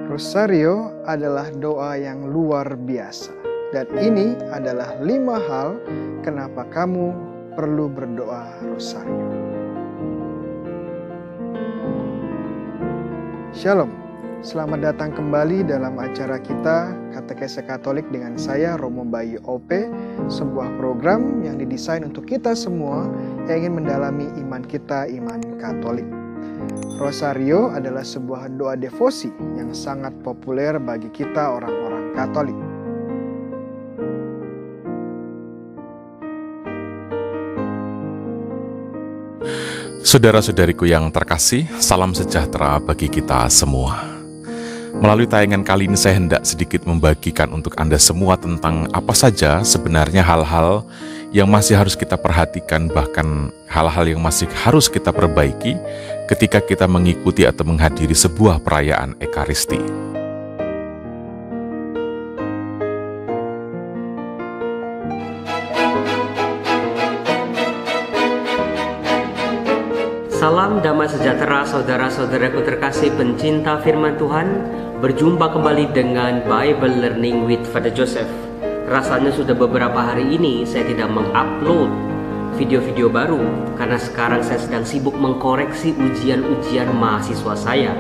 Rosario adalah doa yang luar biasa. Dan ini adalah 5 hal kenapa kamu perlu berdoa Rosario. Shalom, selamat datang kembali dalam acara kita Katekese Katolik dengan saya Romo Bayu OP, sebuah program yang didesain untuk kita semua yang ingin mendalami iman kita, iman Katolik. Rosario adalah sebuah doa devosi yang sangat populer bagi kita orang-orang Katolik. Saudara-saudariku yang terkasih, salam sejahtera bagi kita semua. Melalui tayangan kali ini saya hendak sedikit membagikan untuk Anda semua tentang apa saja sebenarnya hal-hal yang masih harus kita perhatikan, bahkan hal-hal yang masih harus kita perbaiki ketika kita mengikuti atau menghadiri sebuah perayaan Ekaristi. Salam damai sejahtera saudara-saudaraku terkasih pencinta firman Tuhan. Berjumpa kembali dengan Bible Learning with Father Joseph. Rasanya sudah beberapa hari ini saya tidak mengupload video-video baru karena sekarang saya sedang sibuk mengkoreksi ujian-ujian mahasiswa saya.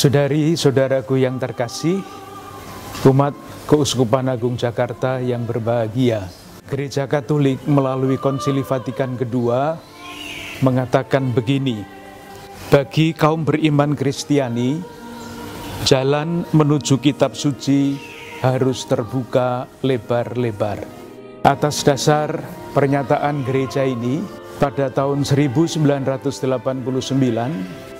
Saudari-saudaraku yang terkasih, umat Keuskupan Agung Jakarta yang berbahagia, Gereja Katolik melalui Konsili Vatikan II mengatakan begini: bagi kaum beriman Kristiani, jalan menuju kitab suci harus terbuka lebar-lebar. Atas dasar pernyataan gereja ini, pada tahun 1989,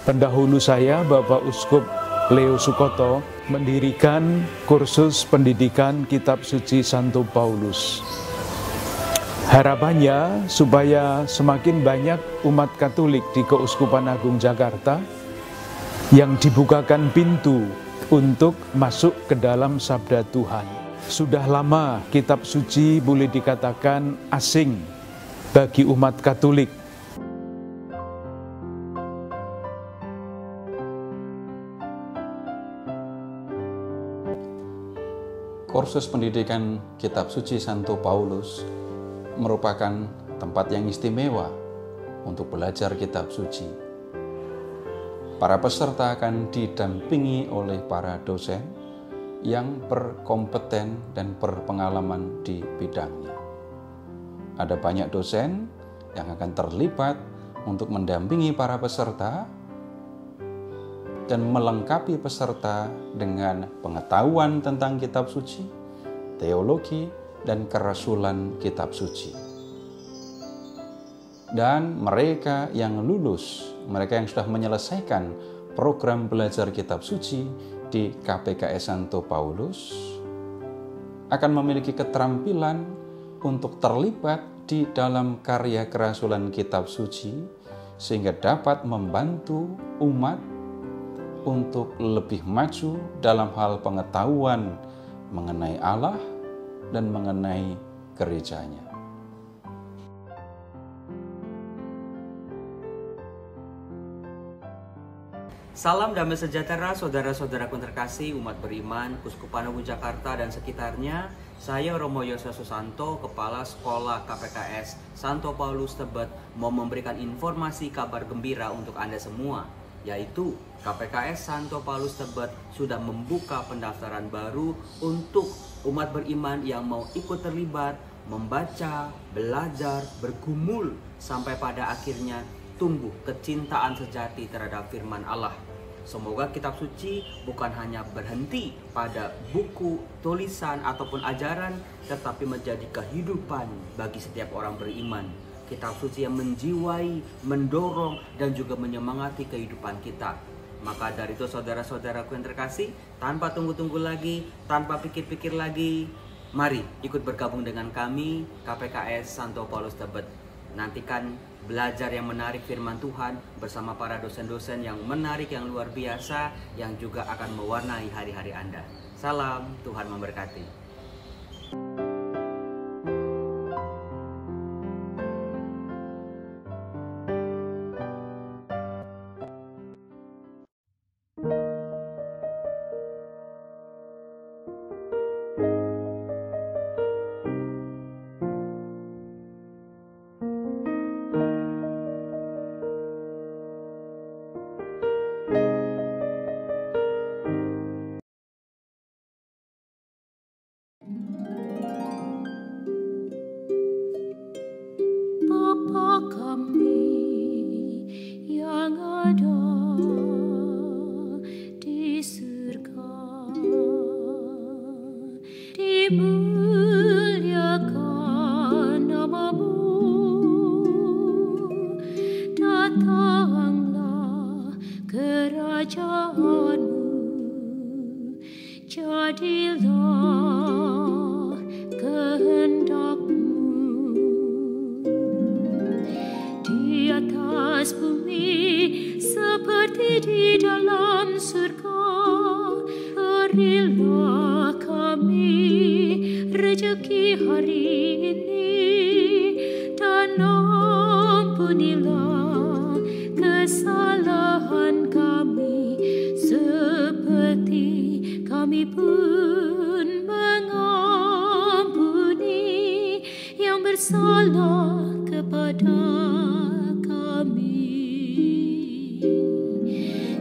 pendahulu saya, Bapak Uskup Leo Sukoto, mendirikan kursus pendidikan Kitab Suci Santo Paulus. Harapannya supaya semakin banyak umat Katolik di Keuskupan Agung Jakarta yang dibukakan pintu untuk masuk ke dalam sabda Tuhan. Sudah lama Kitab Suci boleh dikatakan asing bagi umat Katolik. Kursus pendidikan Kitab Suci Santo Paulus merupakan tempat yang istimewa untuk belajar Kitab Suci. Para peserta akan didampingi oleh para dosen yang berkompeten dan berpengalaman di bidangnya. Ada banyak dosen yang akan terlibat untuk mendampingi para peserta dan melengkapi peserta dengan pengetahuan tentang kitab suci, teologi, dan kerasulan kitab suci. Dan mereka yang lulus, mereka yang sudah menyelesaikan program belajar kitab suci di KPKS Santo Paulus, akan memiliki keterampilan untuk terlibat di dalam karya kerasulan kitab suci, sehingga dapat membantu umat untuk lebih maju dalam hal pengetahuan mengenai Allah dan mengenai gerejanya. Salam damai sejahtera saudara-saudaraku terkasih umat beriman Keuskupan Agung Jakarta dan sekitarnya. Saya Romo Yosua Susanto, Kepala Sekolah KPKS Santo Paulus Tebet, mau memberikan informasi kabar gembira untuk Anda semua, yaitu KPKS Santo Paulus Tebet sudah membuka pendaftaran baru untuk umat beriman yang mau ikut terlibat, membaca, belajar, bergumul, sampai pada akhirnya tumbuh kecintaan sejati terhadap firman Allah. Semoga kitab suci bukan hanya berhenti pada buku, tulisan, ataupun ajaran, tetapi menjadi kehidupan bagi setiap orang beriman. Kitab suci yang menjiwai, mendorong, dan juga menyemangati kehidupan kita. Maka dari itu saudara-saudaraku yang terkasih, tanpa tunggu-tunggu lagi, tanpa pikir-pikir lagi, mari ikut bergabung dengan kami KPKS Santo Paulus Tebet. Nantikan belajar yang menarik firman Tuhan bersama para dosen-dosen yang menarik, yang luar biasa, yang juga akan mewarnai hari-hari Anda. Salam, Tuhan memberkati. Bapa kami yang ada di surga, dimuliakan namamu, datanglah kerajaanmu, jadilah kehendakmu di atas bumi seperti di dalam surga. Berilah kami rezeki hari ini, dan ampunilah kesalahan kami seperti kami pun mengampuni yang bersalah kepada kami.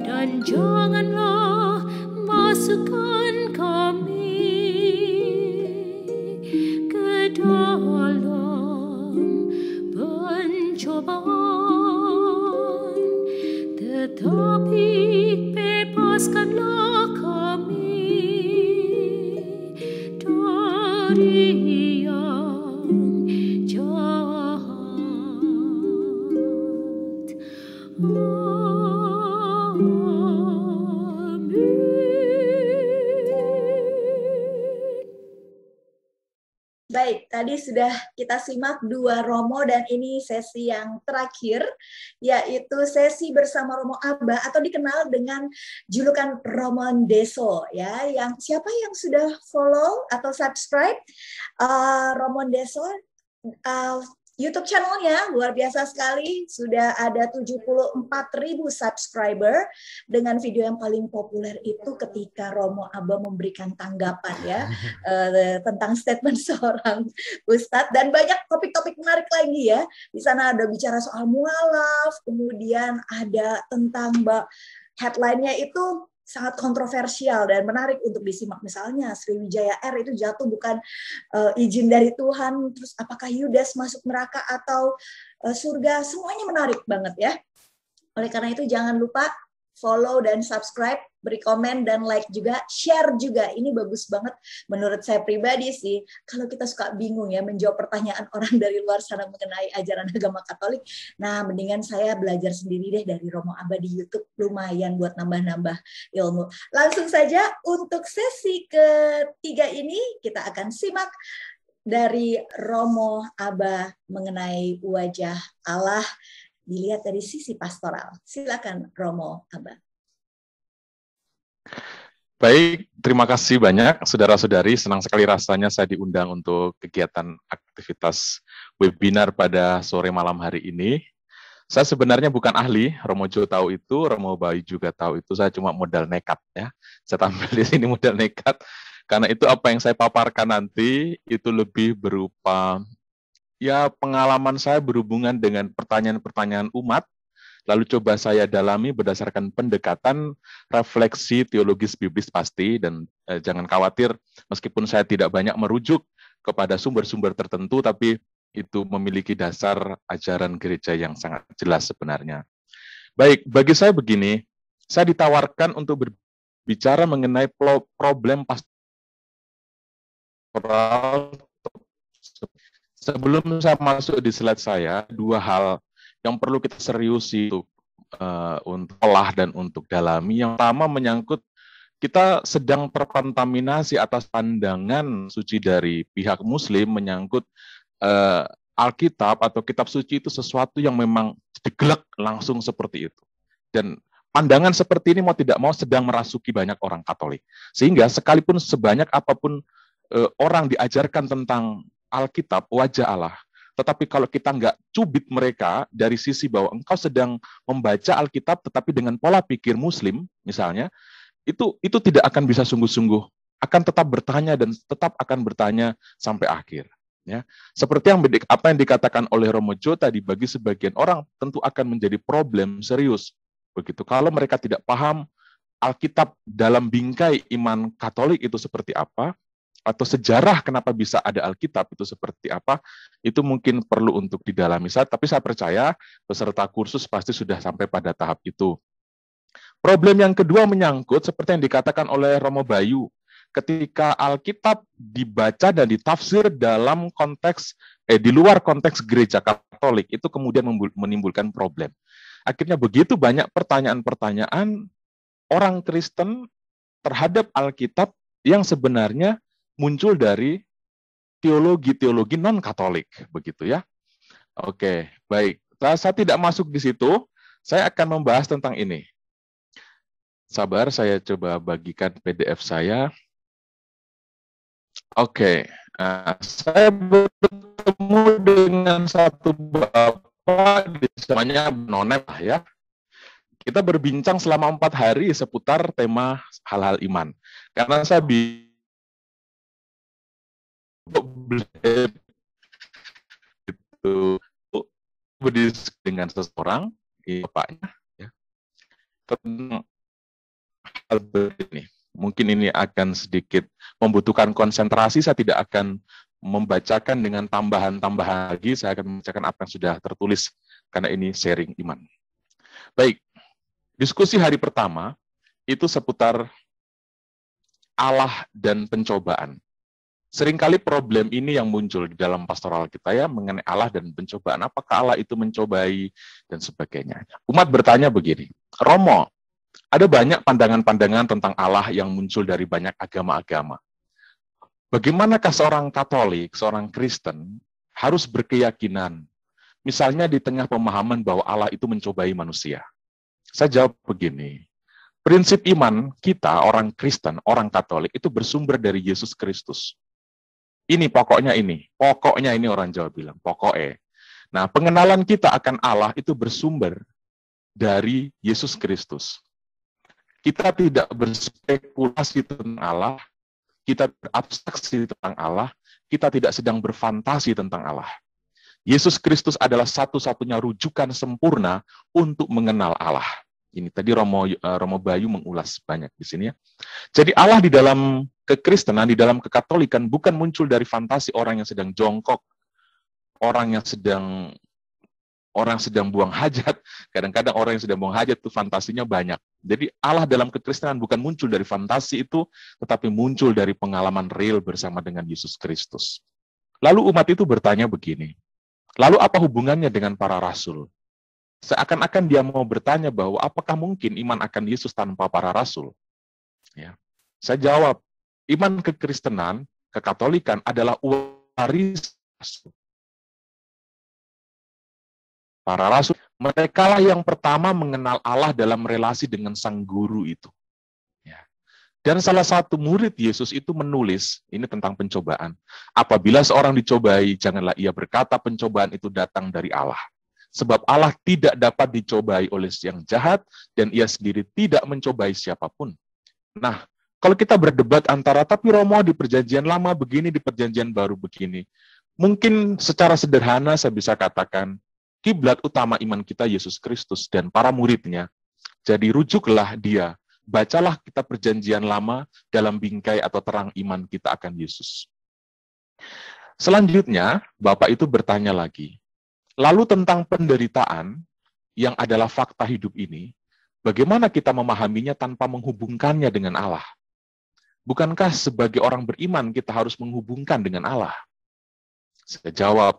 Dan janganlah masukkan kami ke dalam pencobaan, tetapi bebaskanlah kami dari yang jahat. Baik, tadi sudah kita simak 2 Romo dan ini sesi yang terakhir, yaitu sesi bersama Romo Aba atau dikenal dengan julukan Romo Deso ya. Yang siapa yang sudah follow atau subscribe Romo Deso YouTube channelnya luar biasa sekali, sudah ada 74.000 subscriber dengan video yang paling populer itu ketika Romo Aba memberikan tanggapan ya tentang statement seorang Ustadz, dan banyak topik-topik menarik lagi ya. Di sana ada bicara soal mualaf, kemudian ada tentang headline-nya itu sangat kontroversial dan menarik untuk disimak. Misalnya Sriwijaya Air itu jatuh bukan izin dari Tuhan, terus apakah Yudas masuk neraka atau surga, semuanya menarik banget ya. Oleh karena itu jangan lupa follow dan subscribe, beri komen dan like juga, share juga. Ini bagus banget menurut saya pribadi sih. Kalau kita suka bingung ya menjawab pertanyaan orang dari luar sana mengenai ajaran agama Katolik, nah mendingan saya belajar sendiri deh dari Romo Aba di YouTube, lumayan buat nambah-nambah ilmu. Langsung saja untuk sesi ketiga ini kita akan simak dari Romo Aba mengenai wajah Allah dilihat dari sisi pastoral. Silakan Romo Aba. Baik, terima kasih banyak saudara-saudari. Senang sekali rasanya saya diundang untuk kegiatan aktivitas webinar pada sore malam hari ini. Saya sebenarnya bukan ahli, Romo Jo tahu itu, Romo Bayu juga tahu itu. Saya cuma modal nekat ya. Saya tampil di sini modal nekat karena itu apa yang saya paparkan nanti itu lebih berupa ya pengalaman saya berhubungan dengan pertanyaan-pertanyaan umat, lalu coba saya dalami berdasarkan pendekatan refleksi teologis biblis pasti, dan jangan khawatir meskipun saya tidak banyak merujuk kepada sumber-sumber tertentu, tapi itu memiliki dasar ajaran gereja yang sangat jelas sebenarnya. Baik, bagi saya begini, saya ditawarkan untuk berbicara mengenai problem pastoral. Sebelum saya masuk di slide saya, 2 hal yang perlu kita seriusi itu untuk olah dan untuk dalami. Yang pertama menyangkut kita sedang terkontaminasi atas pandangan suci dari pihak Muslim menyangkut Alkitab atau kitab suci itu sesuatu yang memang digelek langsung seperti itu. Dan pandangan seperti ini mau tidak mau sedang merasuki banyak orang Katolik. Sehingga sekalipun sebanyak apapun orang diajarkan tentang Alkitab, wajah Allah, tetapi kalau kita nggak cubit mereka dari sisi bahwa engkau sedang membaca Alkitab tetapi dengan pola pikir Muslim, misalnya, itu tidak akan bisa sungguh-sungguh, akan tetap bertanya dan tetap akan bertanya sampai akhir. Ya, seperti apa yang dikatakan oleh Romo Jo tadi, bagi sebagian orang tentu akan menjadi problem serius. Begitu kalau mereka tidak paham Alkitab dalam bingkai iman Katolik itu seperti apa, atau sejarah kenapa bisa ada Alkitab itu seperti apa, itu mungkin perlu untuk didalami. Tapi saya percaya peserta kursus pasti sudah sampai pada tahap itu. Problem yang kedua menyangkut seperti yang dikatakan oleh Romo Bayu, ketika Alkitab dibaca dan ditafsir dalam konteks di luar konteks gereja Katolik, itu kemudian menimbulkan problem. Akhirnya begitu banyak pertanyaan-pertanyaan orang Kristen terhadap Alkitab yang sebenarnya muncul dari teologi-teologi non-Katolik, begitu ya. Oke, baik. Saya tidak masuk di situ, saya akan membahas tentang ini. Sabar, saya coba bagikan PDF saya. Oke, saya bertemu dengan satu bapak, namanya Nonep ya. Kita berbincang selama 4 hari seputar tema hal-hal iman. Karena saya berdiskusi dengan seseorang, bapaknya, ya, tentang hal ini. Mungkin ini akan sedikit membutuhkan konsentrasi, saya tidak akan membacakan dengan tambahan-tambahan lagi, saya akan membacakan apa yang sudah tertulis, karena ini sharing iman. Baik, diskusi hari pertama itu seputar Allah dan pencobaan. Seringkali problem ini yang muncul di dalam pastoral kita ya, mengenai Allah dan pencobaan. Apakah Allah itu mencobai dan sebagainya. Umat bertanya begini, Romo, ada banyak pandangan-pandangan tentang Allah yang muncul dari banyak agama-agama. Bagaimanakah seorang Katolik, seorang Kristen, harus berkeyakinan, misalnya di tengah pemahaman bahwa Allah itu mencobai manusia? Saya jawab begini, prinsip iman kita, orang Kristen, orang Katolik, itu bersumber dari Yesus Kristus. Ini pokoknya ini orang Jawa bilang, pokoknya. Nah, pengenalan kita akan Allah itu bersumber dari Yesus Kristus. Kita tidak berspekulasi tentang Allah, kita berabstraksi tentang Allah, kita tidak sedang berfantasi tentang Allah. Yesus Kristus adalah satu-satunya rujukan sempurna untuk mengenal Allah. Ini tadi Romo Bayu mengulas banyak di sini ya. Jadi Allah di dalam kekristenan, di dalam kekatolikan bukan muncul dari fantasi orang yang sedang jongkok, orang yang sedang buang hajat. Kadang-kadang orang yang sedang buang hajat itu fantasinya banyak. Jadi Allah dalam kekristenan bukan muncul dari fantasi itu, tetapi muncul dari pengalaman real bersama dengan Yesus Kristus. Lalu umat itu bertanya begini, lalu apa hubungannya dengan para rasul? Seakan-akan dia mau bertanya bahwa apakah mungkin iman akan Yesus tanpa para rasul? Ya. Saya jawab, iman kekristenan, kekatolikan adalah waris rasul. Para rasul, mereka lah yang pertama mengenal Allah dalam relasi dengan sang guru itu. Ya. Dan salah satu murid Yesus itu menulis, ini tentang pencobaan. Apabila seorang dicobai, janganlah ia berkata pencobaan itu datang dari Allah. Sebab Allah tidak dapat dicobai oleh yang jahat, dan ia sendiri tidak mencobai siapapun. Nah, kalau kita berdebat antara, tapi Romo di perjanjian lama begini, di perjanjian baru begini. Mungkin secara sederhana saya bisa katakan, kiblat utama iman kita Yesus Kristus dan para muridnya. Jadi rujuklah dia, bacalah kita perjanjian lama dalam bingkai atau terang iman kita akan Yesus. Selanjutnya, Bapak itu bertanya lagi, lalu tentang penderitaan yang adalah fakta hidup ini, bagaimana kita memahaminya tanpa menghubungkannya dengan Allah? Bukankah sebagai orang beriman kita harus menghubungkan dengan Allah? Saya jawab,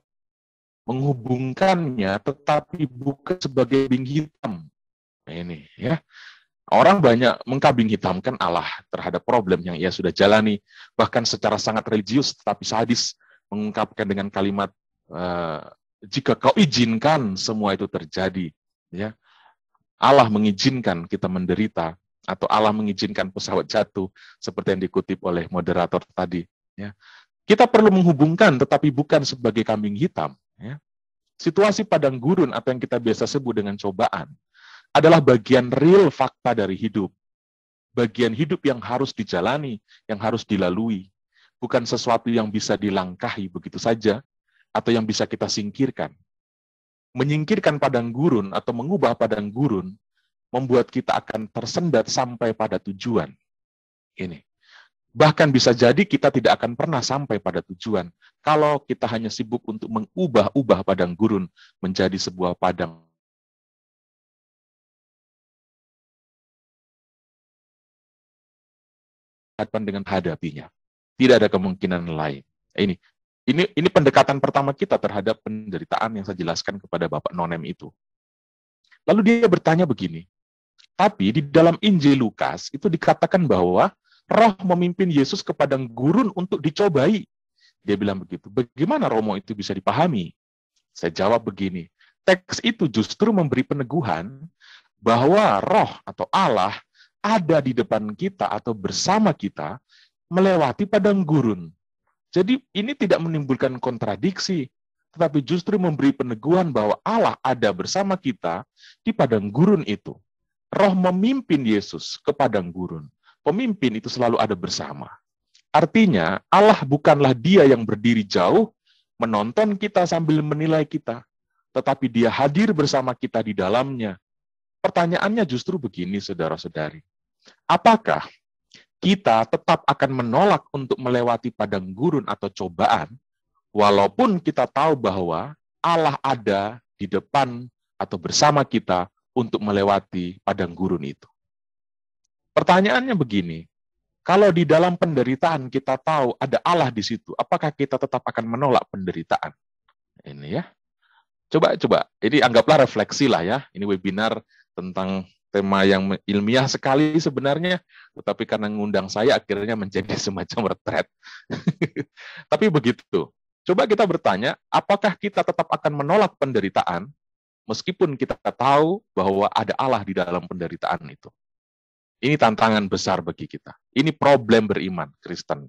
menghubungkannya tetapi bukan sebagai kambing hitam Nah, ini ya. Orang banyak mengkambing hitamkan Allah terhadap problem yang ia sudah jalani, bahkan secara sangat religius tetapi sadis mengungkapkan dengan kalimat jika kau izinkan semua itu terjadi, ya. Allah mengizinkan kita menderita, atau Allah mengizinkan pesawat jatuh seperti yang dikutip oleh moderator tadi, ya. Kita perlu menghubungkan tetapi bukan sebagai kambing hitam, ya. Situasi padang gurun atau yang kita biasa sebut dengan cobaan adalah bagian real fakta dari hidup. Bagian hidup yang harus dijalani, yang harus dilalui. Bukan sesuatu yang bisa dilangkahi begitu saja, atau yang bisa kita singkirkan. Menyingkirkan padang gurun atau mengubah padang gurun, membuat kita akan tersendat sampai pada tujuan. Ini. Bahkan bisa jadi kita tidak akan pernah sampai pada tujuan, kalau kita hanya sibuk untuk mengubah-ubah padang gurun menjadi sebuah padang dengan hadapinya. Tidak ada kemungkinan lain. Ini pendekatan pertama kita terhadap penderitaan yang saya jelaskan kepada Bapak Nonem itu. Lalu dia bertanya begini, tapi di dalam Injil Lukas itu dikatakan bahwa Roh memimpin Yesus ke padang gurun untuk dicobai. Dia bilang begitu. Bagaimana Romo itu bisa dipahami? Saya jawab begini, teks itu justru memberi peneguhan bahwa Roh atau Allah ada di depan kita atau bersama kita melewati padang gurun. Jadi ini tidak menimbulkan kontradiksi, tetapi justru memberi peneguhan bahwa Allah ada bersama kita di padang gurun itu. Roh memimpin Yesus ke padang gurun. Pemimpin itu selalu ada bersama. Artinya Allah bukanlah Dia yang berdiri jauh menonton kita sambil menilai kita, tetapi Dia hadir bersama kita di dalamnya. Pertanyaannya justru begini, saudara-saudari. Apakah kita tetap akan menolak untuk melewati padang gurun atau cobaan, walaupun kita tahu bahwa Allah ada di depan atau bersama kita untuk melewati padang gurun itu? Pertanyaannya begini, kalau di dalam penderitaan kita tahu ada Allah di situ, apakah kita tetap akan menolak penderitaan? Ini ya. Coba, ini anggaplah refleksi lah ya. Ini webinar tentang tema yang ilmiah sekali sebenarnya, tetapi karena ngundang saya akhirnya menjadi semacam retret. Tapi begitu. Coba kita bertanya, apakah kita tetap akan menolak penderitaan meskipun kita tahu bahwa ada Allah di dalam penderitaan itu? Ini tantangan besar bagi kita. Ini problem beriman Kristen.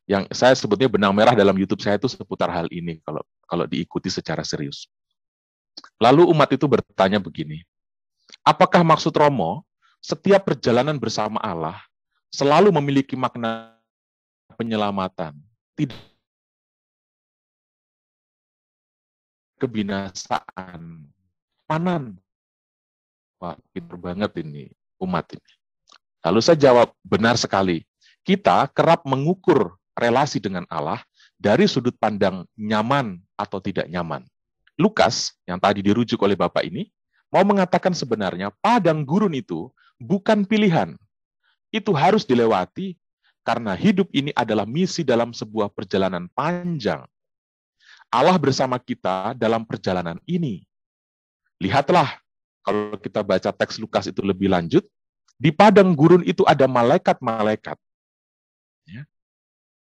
Yang saya sebutnya benang merah dalam YouTube saya itu seputar hal ini kalau diikuti secara serius. Lalu umat itu bertanya begini, apakah maksud Romo, setiap perjalanan bersama Allah selalu memiliki makna penyelamatan, tidak kebinasaan, panan? Wah, pintar banget ini umat ini. Lalu saya jawab, benar sekali. Kita kerap mengukur relasi dengan Allah dari sudut pandang nyaman atau tidak nyaman. Lukas, yang tadi dirujuk oleh Bapak ini, mau mengatakan sebenarnya padang gurun itu bukan pilihan. Itu harus dilewati karena hidup ini adalah misi dalam sebuah perjalanan panjang. Allah bersama kita dalam perjalanan ini. Lihatlah, kalau kita baca teks Lukas itu lebih lanjut, di padang gurun itu ada malaikat-malaikat. Ya.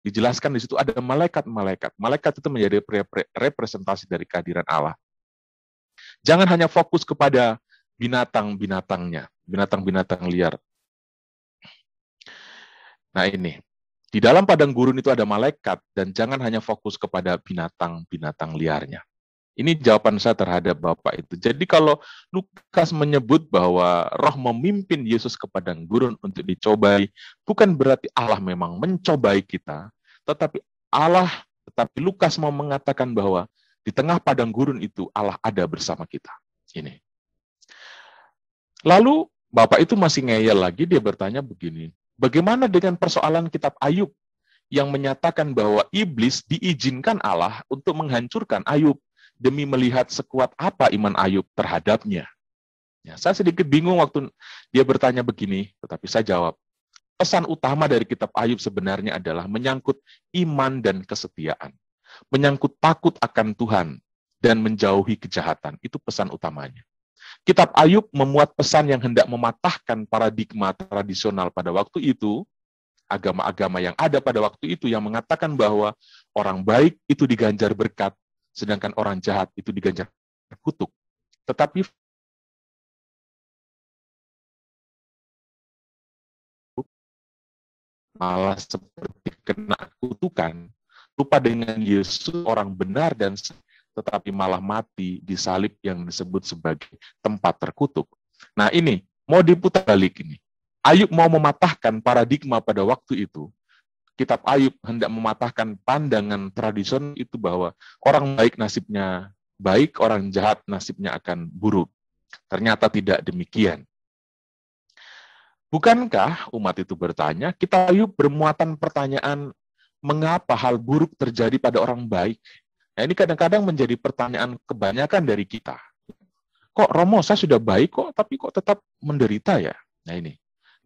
Dijelaskan di situ ada malaikat-malaikat. Malaikat itu menjadi representasi dari kehadiran Allah. Jangan hanya fokus kepada binatang-binatangnya, binatang-binatang liar. Nah ini, di dalam padang gurun itu ada malaikat, dan jangan hanya fokus kepada binatang-binatang liarnya. Ini jawaban saya terhadap Bapak itu. Jadi kalau Lukas menyebut bahwa Roh memimpin Yesus ke padang gurun untuk dicobai, bukan berarti Allah memang mencobai kita, tetapi Lukas mau mengatakan bahwa di tengah padang gurun itu Allah ada bersama kita. Ini. Lalu Bapak itu masih ngeyel lagi, dia bertanya begini, bagaimana dengan persoalan kitab Ayub yang menyatakan bahwa iblis diizinkan Allah untuk menghancurkan Ayub demi melihat sekuat apa iman Ayub terhadapnya? Ya, saya sedikit bingung waktu dia bertanya begini, tetapi saya jawab, pesan utama dari kitab Ayub sebenarnya adalah menyangkut iman dan kesetiaan. Menyangkut takut akan Tuhan dan menjauhi kejahatan. Itu pesan utamanya. Kitab Ayub memuat pesan yang hendak mematahkan paradigma tradisional pada waktu itu, agama-agama yang ada pada waktu itu yang mengatakan bahwa orang baik itu diganjar berkat, sedangkan orang jahat itu diganjar kutuk. Tetapi malah seperti kena kutukan, lupa dengan Yesus orang benar dan tetapi malah mati di salib yang disebut sebagai tempat terkutuk. Nah ini, mau diputar balik ini. Ayub mau mematahkan paradigma pada waktu itu. Kitab Ayub hendak mematahkan pandangan tradisional itu bahwa orang baik nasibnya baik, orang jahat nasibnya akan buruk. Ternyata tidak demikian. Bukankah umat itu bertanya, Kitab Ayub bermuatan pertanyaan, mengapa hal buruk terjadi pada orang baik? Nah, ini kadang-kadang menjadi pertanyaan kebanyakan dari kita. Kok Romo, saya sudah baik kok, tapi kok tetap menderita ya? Nah ini.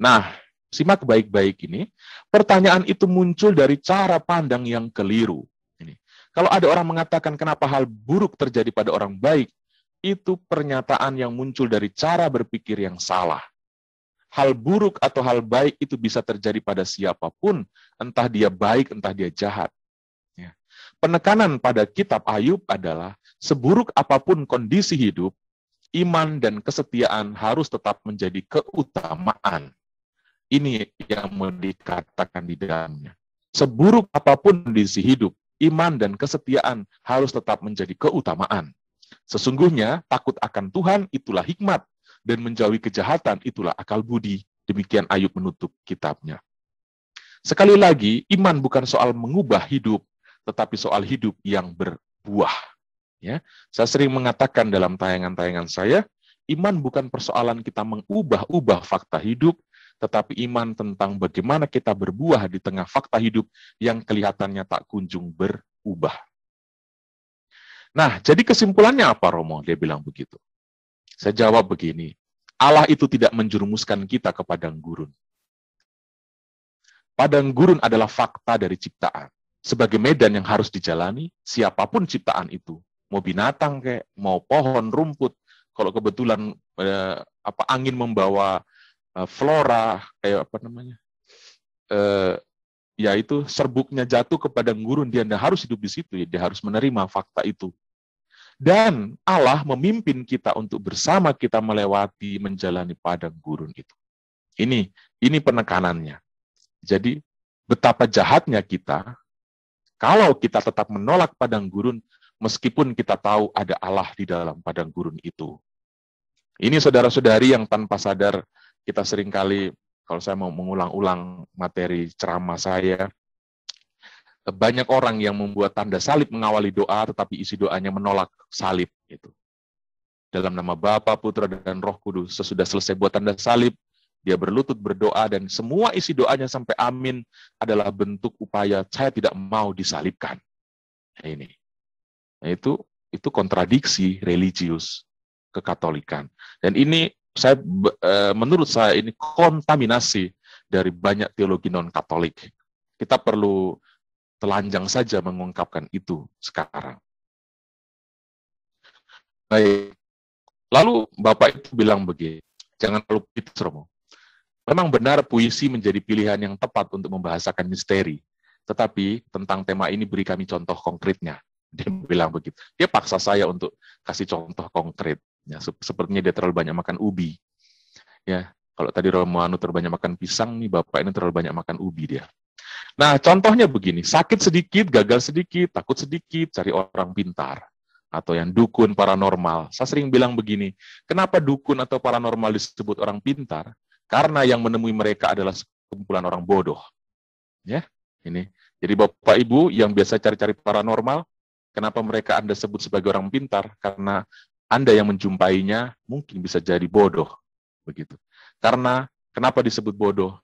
Nah, simak baik-baik ini. Pertanyaan itu muncul dari cara pandang yang keliru. Ini. Kalau ada orang mengatakan kenapa hal buruk terjadi pada orang baik, itu pernyataan yang muncul dari cara berpikir yang salah. Hal buruk atau hal baik itu bisa terjadi pada siapapun, entah dia baik, entah dia jahat. Ya. Penekanan pada kitab Ayub adalah, seburuk apapun kondisi hidup, iman dan kesetiaan harus tetap menjadi keutamaan. Ini yang mau dikatakan di dalamnya. Seburuk apapun kondisi hidup, iman dan kesetiaan harus tetap menjadi keutamaan. Sesungguhnya, takut akan Tuhan itulah hikmat, dan menjauhi kejahatan itulah akal budi. Demikian Ayub menutup kitabnya. Sekali lagi, iman bukan soal mengubah hidup, tetapi soal hidup yang berbuah. Ya, saya sering mengatakan dalam tayangan-tayangan saya, iman bukan persoalan kita mengubah-ubah fakta hidup, tetapi iman tentang bagaimana kita berbuah di tengah fakta hidup yang kelihatannya tak kunjung berubah. Nah, jadi kesimpulannya apa, Romo? Dia bilang begitu. Saya jawab begini, Allah itu tidak menjerumuskan kita ke padang gurun. Padang gurun adalah fakta dari ciptaan. Sebagai medan yang harus dijalani, siapapun ciptaan itu. Mau binatang kayak, mau pohon, rumput. Kalau kebetulan angin membawa flora, kayak apa namanya, yaitu serbuknya jatuh ke padang gurun, dia harus hidup di situ, ya, dia harus menerima fakta itu. Dan Allah memimpin kita untuk bersama kita melewati, menjalani padang gurun itu. Ini penekanannya. Jadi, betapa jahatnya kita, kalau kita tetap menolak padang gurun, meskipun kita tahu ada Allah di dalam padang gurun itu. Ini saudara-saudari yang tanpa sadar, kita seringkali, kalau saya mau mengulang-ulang materi ceramah saya, banyak orang yang membuat tanda salib mengawali doa, tetapi isi doanya menolak salib. Gitu. Dalam nama Bapa, Putra, dan Roh Kudus, sesudah selesai buat tanda salib, dia berlutut berdoa, dan semua isi doanya sampai amin adalah bentuk upaya saya tidak mau disalibkan. Nah, ini. Nah, itu kontradiksi religius kekatolikan. Dan ini menurut saya ini kontaminasi dari banyak teologi non-Katolik. Kita perlu telanjang saja mengungkapkan itu sekarang. Baik. Lalu Bapak itu bilang begini, jangan terlalu puitis, Romo. Memang benar puisi menjadi pilihan yang tepat untuk membahasakan misteri. Tetapi tentang tema ini beri kami contoh konkretnya. Dia bilang begitu. Dia paksa saya untuk kasih contoh konkret. Ya, sepertinya dia terlalu banyak makan ubi. Ya, kalau tadi Romo Anu terlalu banyak makan pisang, nih Bapak ini terlalu banyak makan ubi dia. Nah, contohnya begini, sakit sedikit, gagal sedikit, takut sedikit, cari orang pintar. Atau yang dukun, paranormal. Saya sering bilang begini, kenapa dukun atau paranormal disebut orang pintar? Karena yang menemui mereka adalah sekumpulan orang bodoh. Ya, ini. Jadi Bapak Ibu yang biasa cari-cari paranormal, kenapa mereka Anda sebut sebagai orang pintar? Karena Anda yang menjumpainya mungkin bisa jadi bodoh. Begitu. Karena, kenapa disebut bodoh?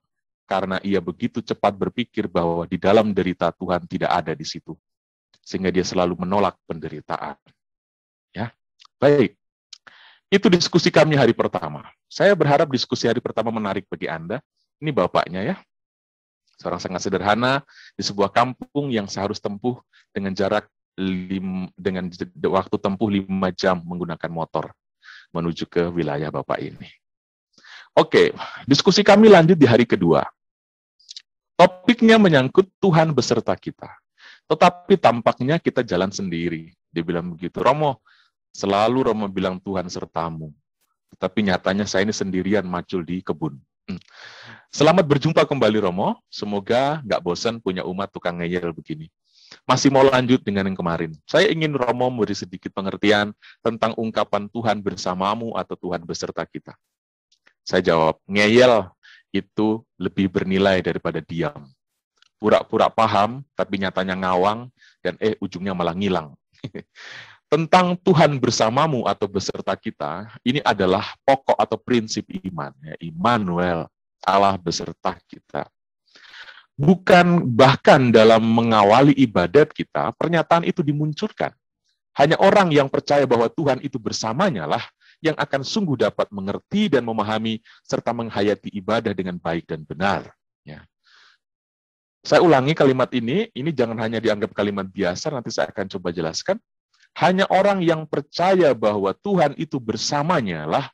Karena ia begitu cepat berpikir bahwa di dalam derita Tuhan tidak ada di situ. Sehingga dia selalu menolak penderitaan. Ya, baik. Itu diskusi kami hari pertama. Saya berharap diskusi hari pertama menarik bagi Anda. Ini bapaknya ya. Seorang sangat sederhana di sebuah kampung yang seharus tempuh dengan jarak dengan waktu tempuh 5 jam menggunakan motor. menuju ke wilayah Bapak ini. Oke, diskusi kami lanjut di hari kedua. Topiknya menyangkut Tuhan beserta kita. Tetapi tampaknya kita jalan sendiri. Dia bilang begitu. Romo, selalu Romo bilang Tuhan sertamu. Tapi nyatanya saya ini sendirian macul di kebun. Selamat berjumpa kembali Romo. Semoga nggak bosan punya umat tukang ngeyel begini. Masih mau lanjut dengan yang kemarin. Saya ingin Romo memberi sedikit pengertian tentang ungkapan Tuhan bersamamu atau Tuhan beserta kita. Saya jawab, ngeyel itu lebih bernilai daripada diam. Pura-pura paham, tapi nyatanya ngawang, dan ujungnya malah ngilang. Tentang Tuhan bersamamu atau beserta kita, ini adalah pokok atau prinsip iman. Ya, Immanuel, Allah beserta kita. Bukan bahkan dalam mengawali ibadat kita, pernyataan itu dimunculkan. Hanya orang yang percaya bahwa Tuhan itu bersamanya lah yang akan sungguh dapat mengerti dan memahami serta menghayati ibadah dengan baik dan benar. Ya. Saya ulangi kalimat ini jangan hanya dianggap kalimat biasa, nanti saya akan coba jelaskan. Hanya orang yang percaya bahwa Tuhan itu bersamanya lah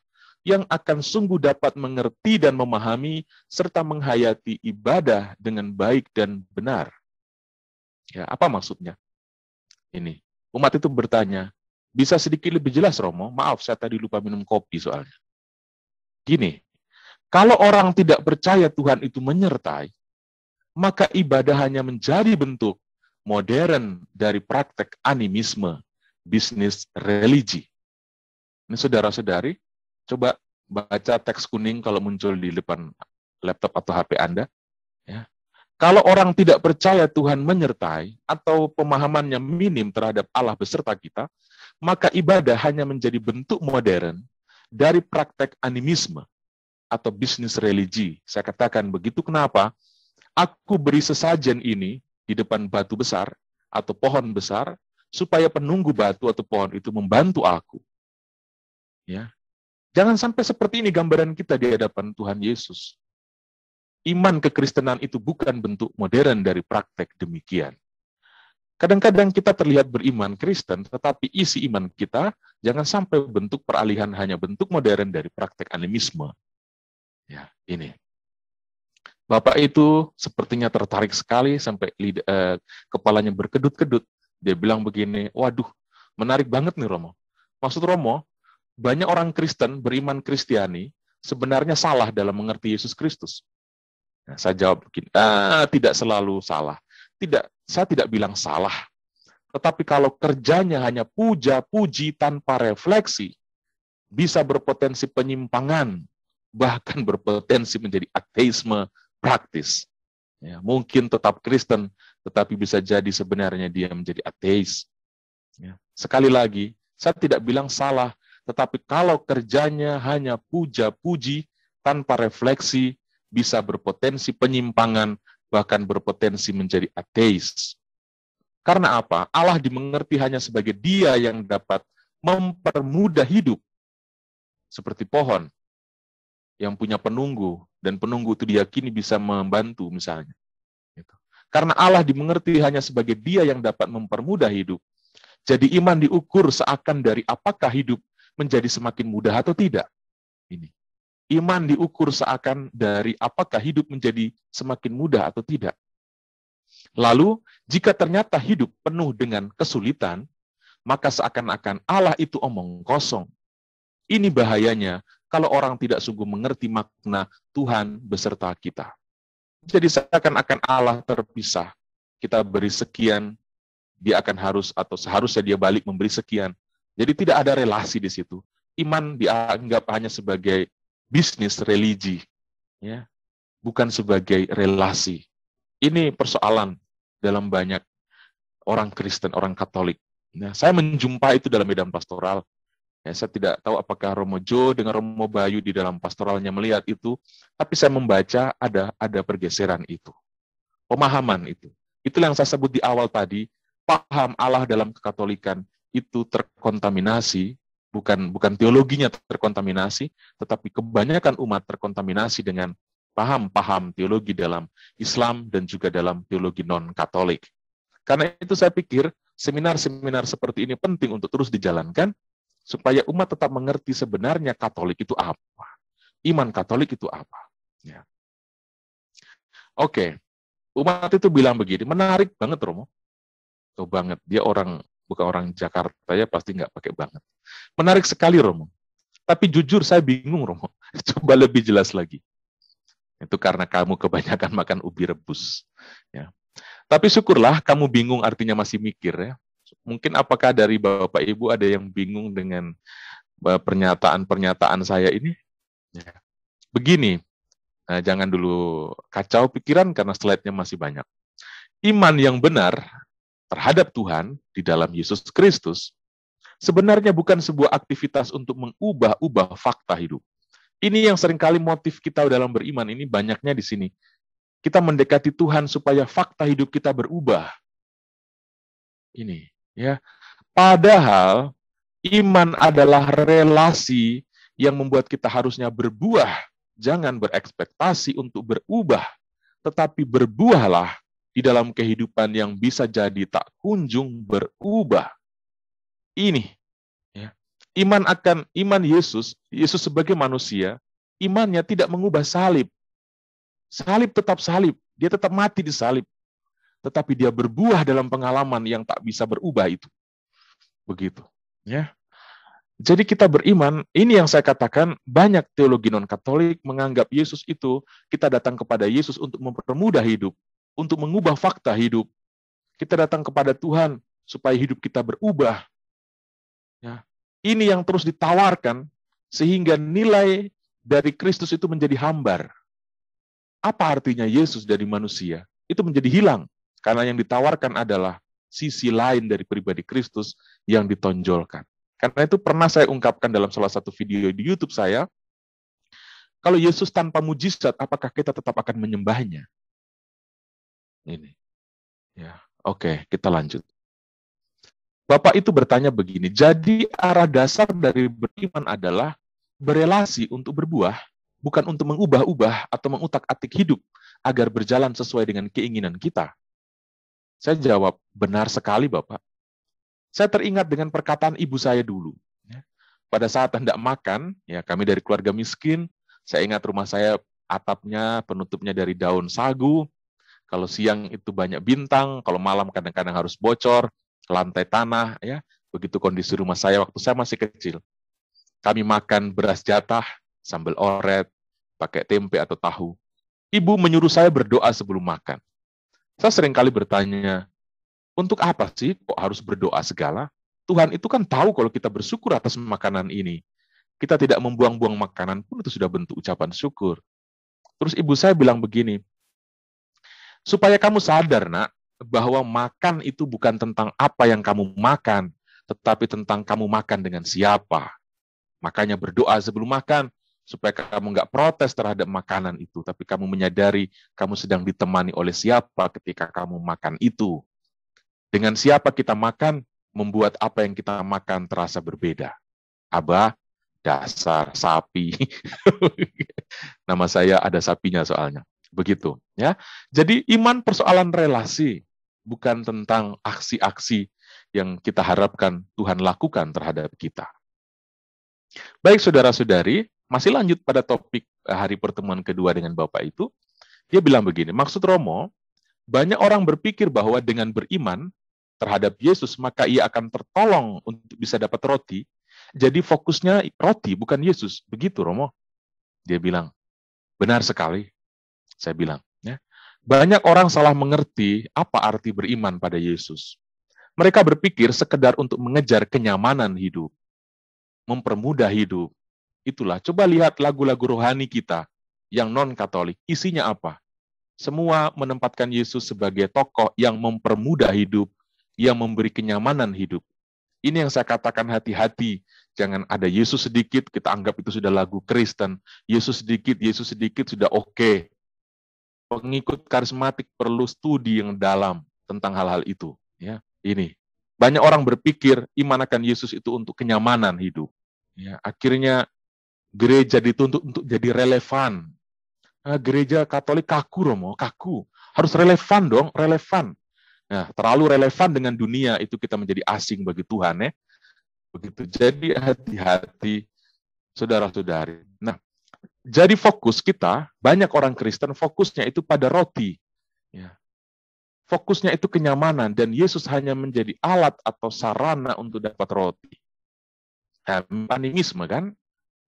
yang akan sungguh dapat mengerti dan memahami serta menghayati ibadah dengan baik dan benar. Ya, apa maksudnya? Ini, umat itu bertanya, bisa sedikit lebih jelas Romo? Maaf, saya tadi lupa minum kopi soalnya. Gini, kalau orang tidak percaya Tuhan itu menyertai, maka ibadah hanya menjadi bentuk modern dari praktek animisme, bisnis religi. Ini saudara-saudari, coba baca teks kuning kalau muncul di depan laptop atau HP Anda. Ya. Kalau orang tidak percaya Tuhan menyertai atau pemahamannya minim terhadap Allah beserta kita, maka ibadah hanya menjadi bentuk modern dari praktek animisme atau bisnis religi. Saya katakan begitu kenapa? Aku beri sesajen ini di depan batu besar atau pohon besar, supaya penunggu batu atau pohon itu membantu aku. Ya. Jangan sampai seperti ini gambaran kita di hadapan Tuhan Yesus. Iman kekristenan itu bukan bentuk modern dari praktek demikian. Kadang-kadang kita terlihat beriman Kristen, tetapi isi iman kita jangan sampai bentuk peralihan hanya bentuk modern dari praktek animisme. Ya, ini. Bapak itu sepertinya tertarik sekali sampai kepalanya berkedut-kedut. Dia bilang begini, waduh, menarik banget nih Romo. Maksud Romo, banyak orang Kristen beriman Kristiani sebenarnya salah dalam mengerti Yesus Kristus. Nah, saya jawab begini, tidak selalu salah. Saya tidak bilang salah. Tetapi kalau kerjanya hanya puja-puji tanpa refleksi, bisa berpotensi penyimpangan, bahkan berpotensi menjadi ateisme praktis. Ya, mungkin tetap Kristen, tetapi bisa jadi sebenarnya dia menjadi ateis. Ya. Sekali lagi, saya tidak bilang salah, tetapi kalau kerjanya hanya puja-puji tanpa refleksi, bisa berpotensi penyimpangan, bahkan berpotensi menjadi ateis. Karena apa? Allah dimengerti hanya sebagai Dia yang dapat mempermudah hidup. Seperti pohon yang punya penunggu, dan penunggu itu diyakini bisa membantu misalnya. Karena Allah dimengerti hanya sebagai Dia yang dapat mempermudah hidup. Jadi iman diukur seakan dari apakah hidup menjadi semakin mudah atau tidak. Ini. Iman diukur seakan dari apakah hidup menjadi semakin mudah atau tidak. Lalu, jika ternyata hidup penuh dengan kesulitan, maka seakan-akan Allah itu omong kosong. Ini bahayanya kalau orang tidak sungguh mengerti makna Tuhan beserta kita. Jadi seakan-akan Allah terpisah. Kita beri sekian, dia akan harus atau seharusnya dia balik memberi sekian. Jadi tidak ada relasi di situ. Iman dianggap hanya sebagai bisnis religi, ya, bukan sebagai relasi. Ini persoalan dalam banyak orang Kristen, orang Katolik. Nah, saya menjumpai itu dalam medan pastoral. Ya, saya tidak tahu apakah Romo Jo dengan Romo Bayu di dalam pastoralnya melihat itu, tapi saya membaca ada pergeseran itu. Pemahaman itu. Itulah yang saya sebut di awal tadi, paham Allah dalam kekatolikan itu terkontaminasi, bukan teologinya terkontaminasi, tetapi kebanyakan umat terkontaminasi dengan paham-paham teologi dalam Islam dan juga dalam teologi non-Katolik. Karena itu saya pikir seminar-seminar seperti ini penting untuk terus dijalankan, supaya umat tetap mengerti sebenarnya Katolik itu apa. Iman Katolik itu apa. Ya. Oke, umat itu bilang begini, menarik banget Romo. Oh banget, dia bukan orang Jakarta ya, pasti nggak pakai banget. Menarik sekali Romo. Tapi jujur saya bingung Romo. Coba lebih jelas lagi. Itu karena kamu kebanyakan makan ubi rebus. Ya. Tapi syukurlah kamu bingung artinya masih mikir ya. Mungkin apakah dari Bapak Ibu ada yang bingung dengan pernyataan-pernyataan saya ini? Ya. Begini, jangan dulu kacau pikiran karena slide-nya masih banyak. Iman yang benar terhadap Tuhan di dalam Yesus Kristus sebenarnya bukan sebuah aktivitas untuk mengubah-ubah fakta hidup. Ini yang seringkali motif kita dalam beriman ini banyaknya di sini. Kita mendekati Tuhan supaya fakta hidup kita berubah. Ini, ya. Padahal iman adalah relasi yang membuat kita harusnya berbuah. Jangan berekspektasi untuk berubah, tetapi berbuahlah di dalam kehidupan yang bisa jadi tak kunjung berubah. Ini, ya. Iman Yesus sebagai manusia, imannya tidak mengubah salib. Salib tetap salib, dia tetap mati di salib. Tetapi dia berbuah dalam pengalaman yang tak bisa berubah itu. Begitu, ya. Jadi kita beriman, ini yang saya katakan, banyak teologi non-Katolik menganggap Yesus itu, kita datang kepada Yesus untuk mempermudah hidup, untuk mengubah fakta hidup. Kita datang kepada Tuhan supaya hidup kita berubah. Ya. Ini yang terus ditawarkan, sehingga nilai dari Kristus itu menjadi hambar. Apa artinya Yesus dari manusia? Itu menjadi hilang. Karena yang ditawarkan adalah sisi lain dari pribadi Kristus yang ditonjolkan. Karena itu pernah saya ungkapkan dalam salah satu video di YouTube saya, kalau Yesus tanpa mujizat, apakah kita tetap akan menyembahnya? Ini. Ya, oke, kita lanjut. Bapak itu bertanya begini, jadi arah dasar dari beriman adalah berelasi untuk berbuah, bukan untuk mengubah-ubah atau mengutak-atik hidup agar berjalan sesuai dengan keinginan kita. Saya jawab, benar sekali Bapak. Saya teringat dengan perkataan ibu saya dulu. Pada saat hendak makan, ya kami dari keluarga miskin, saya ingat rumah saya atapnya, penutupnya dari daun sagu. Kalau siang itu banyak bintang, kalau malam kadang-kadang harus bocor, lantai tanah, ya. Begitu kondisi rumah saya waktu saya masih kecil. Kami makan beras jatah, sambal oret, pakai tempe atau tahu. Ibu menyuruh saya berdoa sebelum makan. Saya sering kali bertanya, untuk apa sih kok harus berdoa segala? Tuhan itu kan tahu kalau kita bersyukur atas makanan ini. Kita tidak membuang-buang makanan pun itu sudah bentuk ucapan syukur. Terus ibu saya bilang begini, supaya kamu sadar nak, bahwa makan itu bukan tentang apa yang kamu makan, tetapi tentang kamu makan dengan siapa. Makanya berdoa sebelum makan, supaya kamu nggak protes terhadap makanan itu, tapi kamu menyadari kamu sedang ditemani oleh siapa ketika kamu makan itu. Dengan siapa kita makan, membuat apa yang kita makan terasa berbeda. Abah, dasar sapi. Nama saya ada sapinya soalnya. Begitu, ya. Jadi iman persoalan relasi, bukan tentang aksi-aksi yang kita harapkan Tuhan lakukan terhadap kita. Baik saudara-saudari, masih lanjut pada topik hari pertemuan kedua dengan Bapak itu, dia bilang begini, maksud Romo, banyak orang berpikir bahwa dengan beriman terhadap Yesus, maka ia akan tertolong untuk bisa dapat roti. Jadi fokusnya roti, bukan Yesus. Begitu, Romo. Dia bilang, benar sekali. Saya bilang, ya. Banyak orang salah mengerti apa arti beriman pada Yesus. Mereka berpikir sekedar untuk mengejar kenyamanan hidup, mempermudah hidup. Itulah, coba lihat lagu-lagu rohani kita yang non-Katolik. Isinya apa? Semua menempatkan Yesus sebagai tokoh yang mempermudah hidup, yang memberi kenyamanan hidup. Ini yang saya katakan hati-hati. Jangan ada Yesus sedikit, kita anggap itu sudah lagu Kristen. Yesus sedikit sudah oke. Pengikut karismatik perlu studi yang dalam tentang hal-hal itu. Ya, ini. Banyak orang berpikir iman akan Yesus itu untuk kenyamanan hidup. Ya, akhirnya gereja dituntut untuk jadi relevan. Nah, gereja Katolik kaku, Romo, kaku. Harus relevan dong, relevan. Nah, terlalu relevan dengan dunia itu kita menjadi asing bagi Tuhan, ya. Begitu. Jadi hati-hati saudara-saudari. Nah, jadi fokus kita, banyak orang Kristen fokusnya itu pada roti. Ya. Fokusnya itu kenyamanan, dan Yesus hanya menjadi alat atau sarana untuk dapat roti. Animisme kan,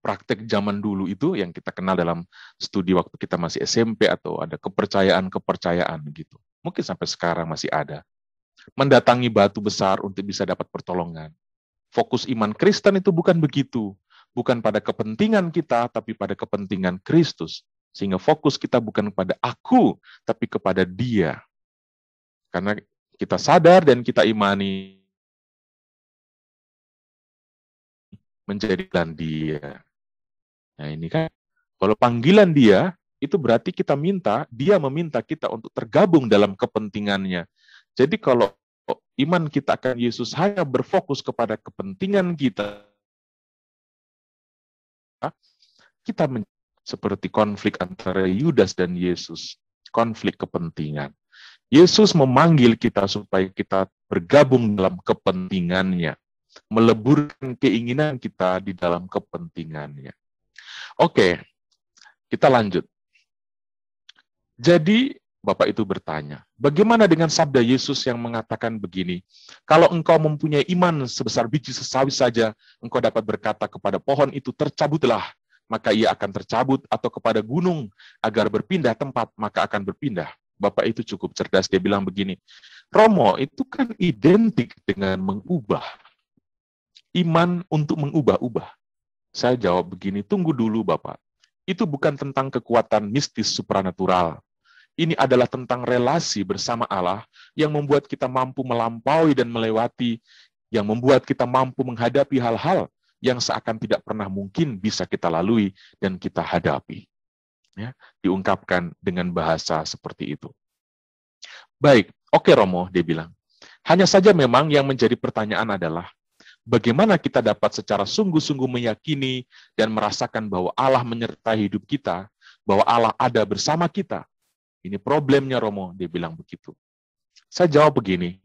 praktek zaman dulu itu yang kita kenal dalam studi waktu kita masih SMP, atau ada kepercayaan-kepercayaan gitu. Mungkin sampai sekarang masih ada. Mendatangi batu besar untuk bisa dapat pertolongan. Fokus iman Kristen itu bukan begitu. Bukan pada kepentingan kita, tapi pada kepentingan Kristus. Sehingga fokus kita bukan pada aku, tapi kepada Dia. Karena kita sadar dan kita imani menjadi panggilan Dia. Nah ini kan, kalau panggilan Dia, itu berarti kita minta, Dia meminta kita untuk tergabung dalam kepentingannya. Jadi kalau iman kita akan Yesus hanya berfokus kepada kepentingan kita seperti konflik antara Yudas dan Yesus, konflik kepentingan. Yesus memanggil kita supaya kita bergabung dalam kepentingannya, meleburkan keinginan kita di dalam kepentingannya. Oke, kita lanjut. Jadi, Bapak itu bertanya, bagaimana dengan sabda Yesus yang mengatakan begini, kalau engkau mempunyai iman sebesar biji sesawi saja, engkau dapat berkata kepada pohon itu, tercabutlah, maka ia akan tercabut, atau kepada gunung, agar berpindah tempat, maka akan berpindah. Bapak itu cukup cerdas, dia bilang begini, Romo, itu kan identik dengan mengubah. Iman untuk mengubah-ubah. Saya jawab begini, tunggu dulu Bapak. Itu bukan tentang kekuatan mistis supranatural. Ini adalah tentang relasi bersama Allah yang membuat kita mampu melampaui dan melewati, yang membuat kita mampu menghadapi hal-hal yang seakan tidak pernah mungkin bisa kita lalui dan kita hadapi. Ya, diungkapkan dengan bahasa seperti itu. Baik, oke Romo, dia bilang. Hanya saja memang yang menjadi pertanyaan adalah, bagaimana kita dapat secara sungguh-sungguh meyakini dan merasakan bahwa Allah menyertai hidup kita, bahwa Allah ada bersama kita. Ini problemnya Romo, dia bilang begitu. Saya jawab begini,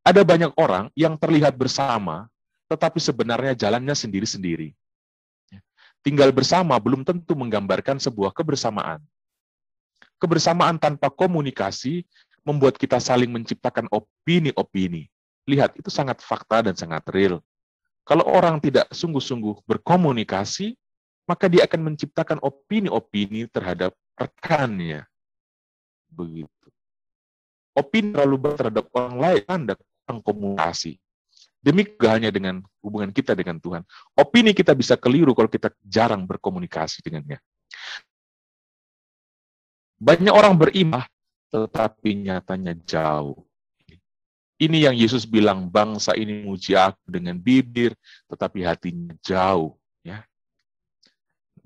ada banyak orang yang terlihat bersama, tetapi sebenarnya jalannya sendiri-sendiri. Tinggal bersama belum tentu menggambarkan sebuah kebersamaan. Kebersamaan tanpa komunikasi membuat kita saling menciptakan opini-opini. Lihat, itu sangat fakta dan sangat real. Kalau orang tidak sungguh-sungguh berkomunikasi, maka dia akan menciptakan opini-opini terhadap rekannya. Begitu. Opini terlalu terhadap orang lain, tanda kurang komunikasi. Demikian halnya dengan hubungan kita dengan Tuhan. Opini kita bisa keliru kalau kita jarang berkomunikasi dengannya. Banyak orang beriman, tetapi nyatanya jauh. Ini yang Yesus bilang, bangsa ini memuji aku dengan bibir, tetapi hatinya jauh. Ya.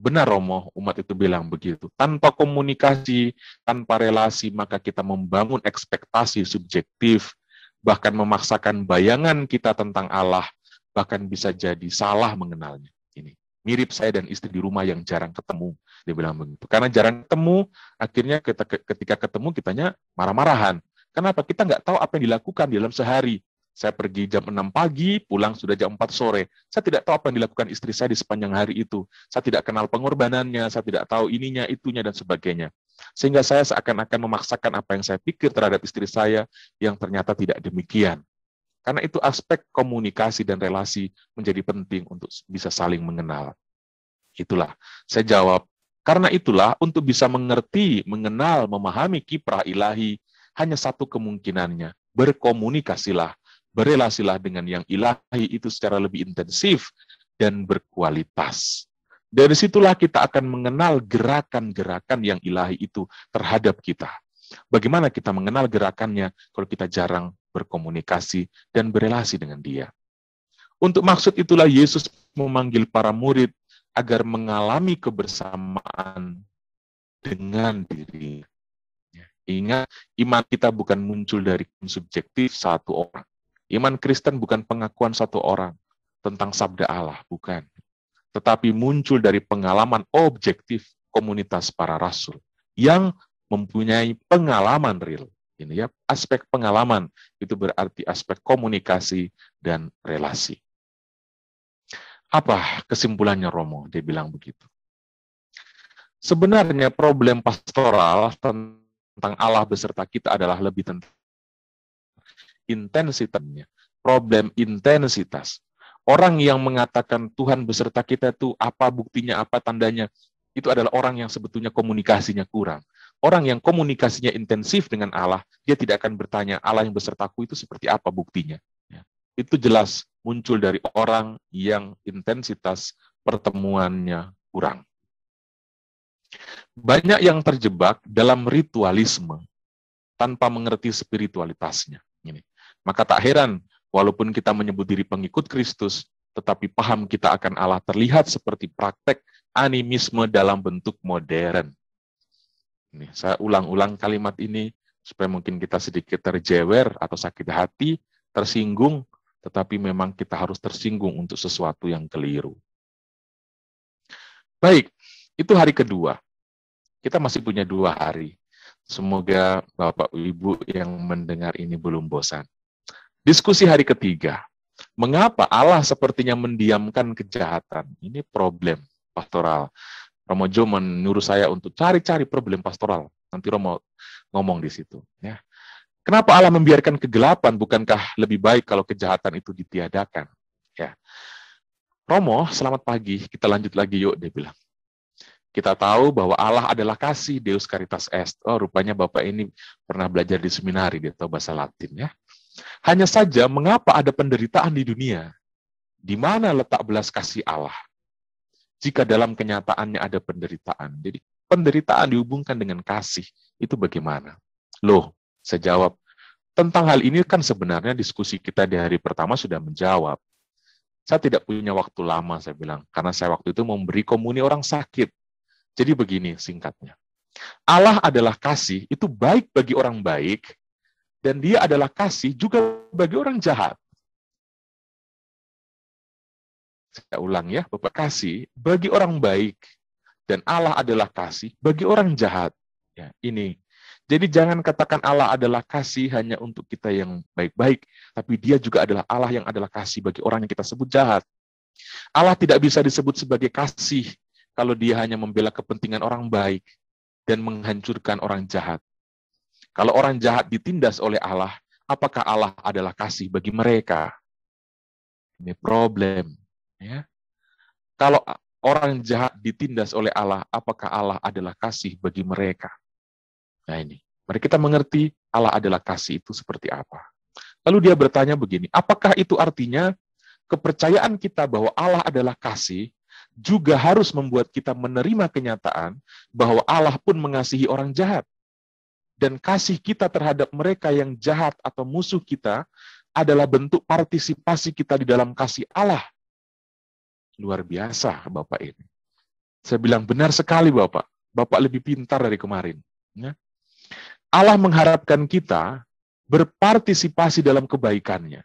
Benar Romo, umat itu bilang begitu. Tanpa komunikasi, tanpa relasi, maka kita membangun ekspektasi subjektif, bahkan memaksakan bayangan kita tentang Allah, bahkan bisa jadi salah mengenalnya. Ini mirip saya dan istri di rumah yang jarang ketemu, dia bilang begitu. Karena jarang ketemu, akhirnya ketika ketemu kitanya marah-marahan. Kenapa? Kita nggak tahu apa yang dilakukan di dalam sehari. Saya pergi jam 6 pagi, pulang sudah jam 4 sore. Saya tidak tahu apa yang dilakukan istri saya di sepanjang hari itu. Saya tidak kenal pengorbanannya, saya tidak tahu ininya, itunya, dan sebagainya. Sehingga saya seakan-akan memaksakan apa yang saya pikir terhadap istri saya yang ternyata tidak demikian. Karena itu aspek komunikasi dan relasi menjadi penting untuk bisa saling mengenal. Itulah, saya jawab. Karena itulah, untuk bisa mengerti, mengenal, memahami kiprah ilahi, hanya satu kemungkinannya, berkomunikasilah. Berelasilah dengan yang ilahi itu secara lebih intensif dan berkualitas. Dari situlah kita akan mengenal gerakan-gerakan yang ilahi itu terhadap kita. Bagaimana kita mengenal gerakannya kalau kita jarang berkomunikasi dan berelasi dengan Dia. Untuk maksud itulah Yesus memanggil para murid agar mengalami kebersamaan dengan diri. Ingat, iman kita bukan muncul dari subjektif satu orang. Iman Kristen bukan pengakuan satu orang tentang sabda Allah, bukan. Tetapi muncul dari pengalaman objektif komunitas para rasul yang mempunyai pengalaman real. Ini ya, aspek pengalaman itu berarti aspek komunikasi dan relasi. Apa kesimpulannya Romo? Dia bilang begitu. Sebenarnya problem pastoral tentang Allah beserta kita adalah lebih tentang intensitasnya. Problem intensitas. Orang yang mengatakan Tuhan beserta kita itu apa buktinya, apa tandanya, itu adalah orang yang sebetulnya komunikasinya kurang. Orang yang komunikasinya intensif dengan Allah, dia tidak akan bertanya, Allah yang besertaku itu seperti apa buktinya. Ya. Itu jelas muncul dari orang yang intensitas pertemuannya kurang. Banyak yang terjebak dalam ritualisme tanpa mengerti spiritualitasnya. Ini. Maka tak heran, walaupun kita menyebut diri pengikut Kristus, tetapi paham kita akan Allah terlihat seperti praktek animisme dalam bentuk modern. Ini, saya ulang-ulang kalimat ini supaya mungkin kita sedikit terjewer atau sakit hati, tersinggung, tetapi memang kita harus tersinggung untuk sesuatu yang keliru. Baik, itu hari kedua. Kita masih punya 2 hari. Semoga Bapak Ibu yang mendengar ini belum bosan. Diskusi hari ketiga. Mengapa Allah sepertinya mendiamkan kejahatan? Ini problem pastoral. Romo Jo menyuruh saya untuk cari-cari problem pastoral. Nanti Romo ngomong di situ. Ya. Kenapa Allah membiarkan kegelapan? Bukankah lebih baik kalau kejahatan itu ditiadakan? Ya. Romo, selamat pagi. Kita lanjut lagi yuk, dia bilang. Kita tahu bahwa Allah adalah kasih, Deus Caritas Est. Oh, rupanya Bapak ini pernah belajar di seminari, dia tahu bahasa Latin ya. Hanya saja, mengapa ada penderitaan di dunia? Di mana letak belas kasih Allah? Jika dalam kenyataannya ada penderitaan. Jadi, penderitaan dihubungkan dengan kasih. Itu bagaimana? Loh, saya jawab, tentang hal ini kan sebenarnya diskusi kita di hari pertama sudah menjawab. Saya tidak punya waktu lama, saya bilang. Karena saya waktu itu memberi komuni orang sakit. Jadi begini singkatnya. Allah adalah kasih, itu baik bagi orang baik, dan dia adalah kasih juga bagi orang jahat. Saya ulang ya, Bapak, kasih bagi orang baik, dan Allah adalah kasih bagi orang jahat. Ya, ini. Jadi jangan katakan Allah adalah kasih hanya untuk kita yang baik-baik, tapi dia juga adalah Allah yang adalah kasih bagi orang yang kita sebut jahat. Allah tidak bisa disebut sebagai kasih kalau dia hanya membela kepentingan orang baik dan menghancurkan orang jahat. Kalau orang jahat ditindas oleh Allah, apakah Allah adalah kasih bagi mereka? Ini problem. Ya. Kalau orang jahat ditindas oleh Allah, apakah Allah adalah kasih bagi mereka? Nah ini, mari kita mengerti Allah adalah kasih itu seperti apa. Lalu dia bertanya begini, apakah itu artinya kepercayaan kita bahwa Allah adalah kasih juga harus membuat kita menerima kenyataan bahwa Allah pun mengasihi orang jahat. Dan kasih kita terhadap mereka yang jahat atau musuh kita adalah bentuk partisipasi kita di dalam kasih Allah. Luar biasa, Bapak ini. Saya bilang, benar sekali, Bapak. Bapak lebih pintar dari kemarin. Ya. Allah mengharapkan kita berpartisipasi dalam kebaikannya,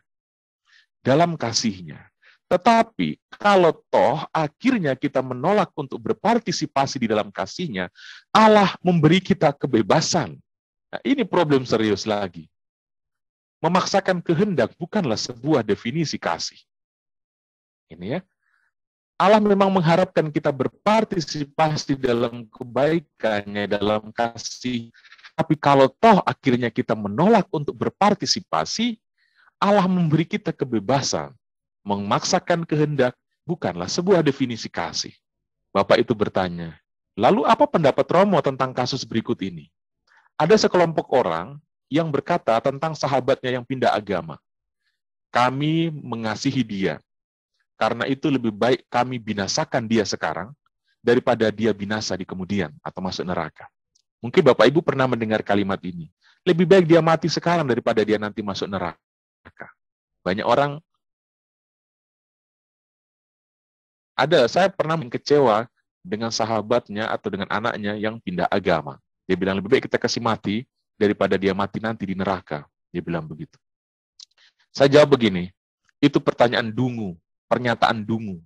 dalam kasihnya. Tetapi kalau toh akhirnya kita menolak untuk berpartisipasi di dalam kasihnya, Allah memberi kita kebebasan. Nah, ini problem serius lagi. Memaksakan kehendak bukanlah sebuah definisi kasih. Ini ya. Allah memang mengharapkan kita berpartisipasi dalam kebaikannya, dalam kasih. Tapi kalau toh akhirnya kita menolak untuk berpartisipasi, Allah memberi kita kebebasan. Memaksakan kehendak bukanlah sebuah definisi kasih. Bapak itu bertanya, lalu apa pendapat Romo tentang kasus berikut ini? Ada sekelompok orang yang berkata tentang sahabatnya yang pindah agama. Kami mengasihi dia. Karena itu lebih baik kami binasakan dia sekarang daripada dia binasa di kemudian atau masuk neraka. Mungkin Bapak Ibu pernah mendengar kalimat ini. Lebih baik dia mati sekarang daripada dia nanti masuk neraka. Banyak orang saya pernah kecewa dengan sahabatnya atau dengan anaknya yang pindah agama. Dia bilang, lebih baik kita kasih mati daripada dia mati nanti di neraka. Dia bilang begitu. Saya jawab begini, itu pertanyaan dungu, pernyataan dungu.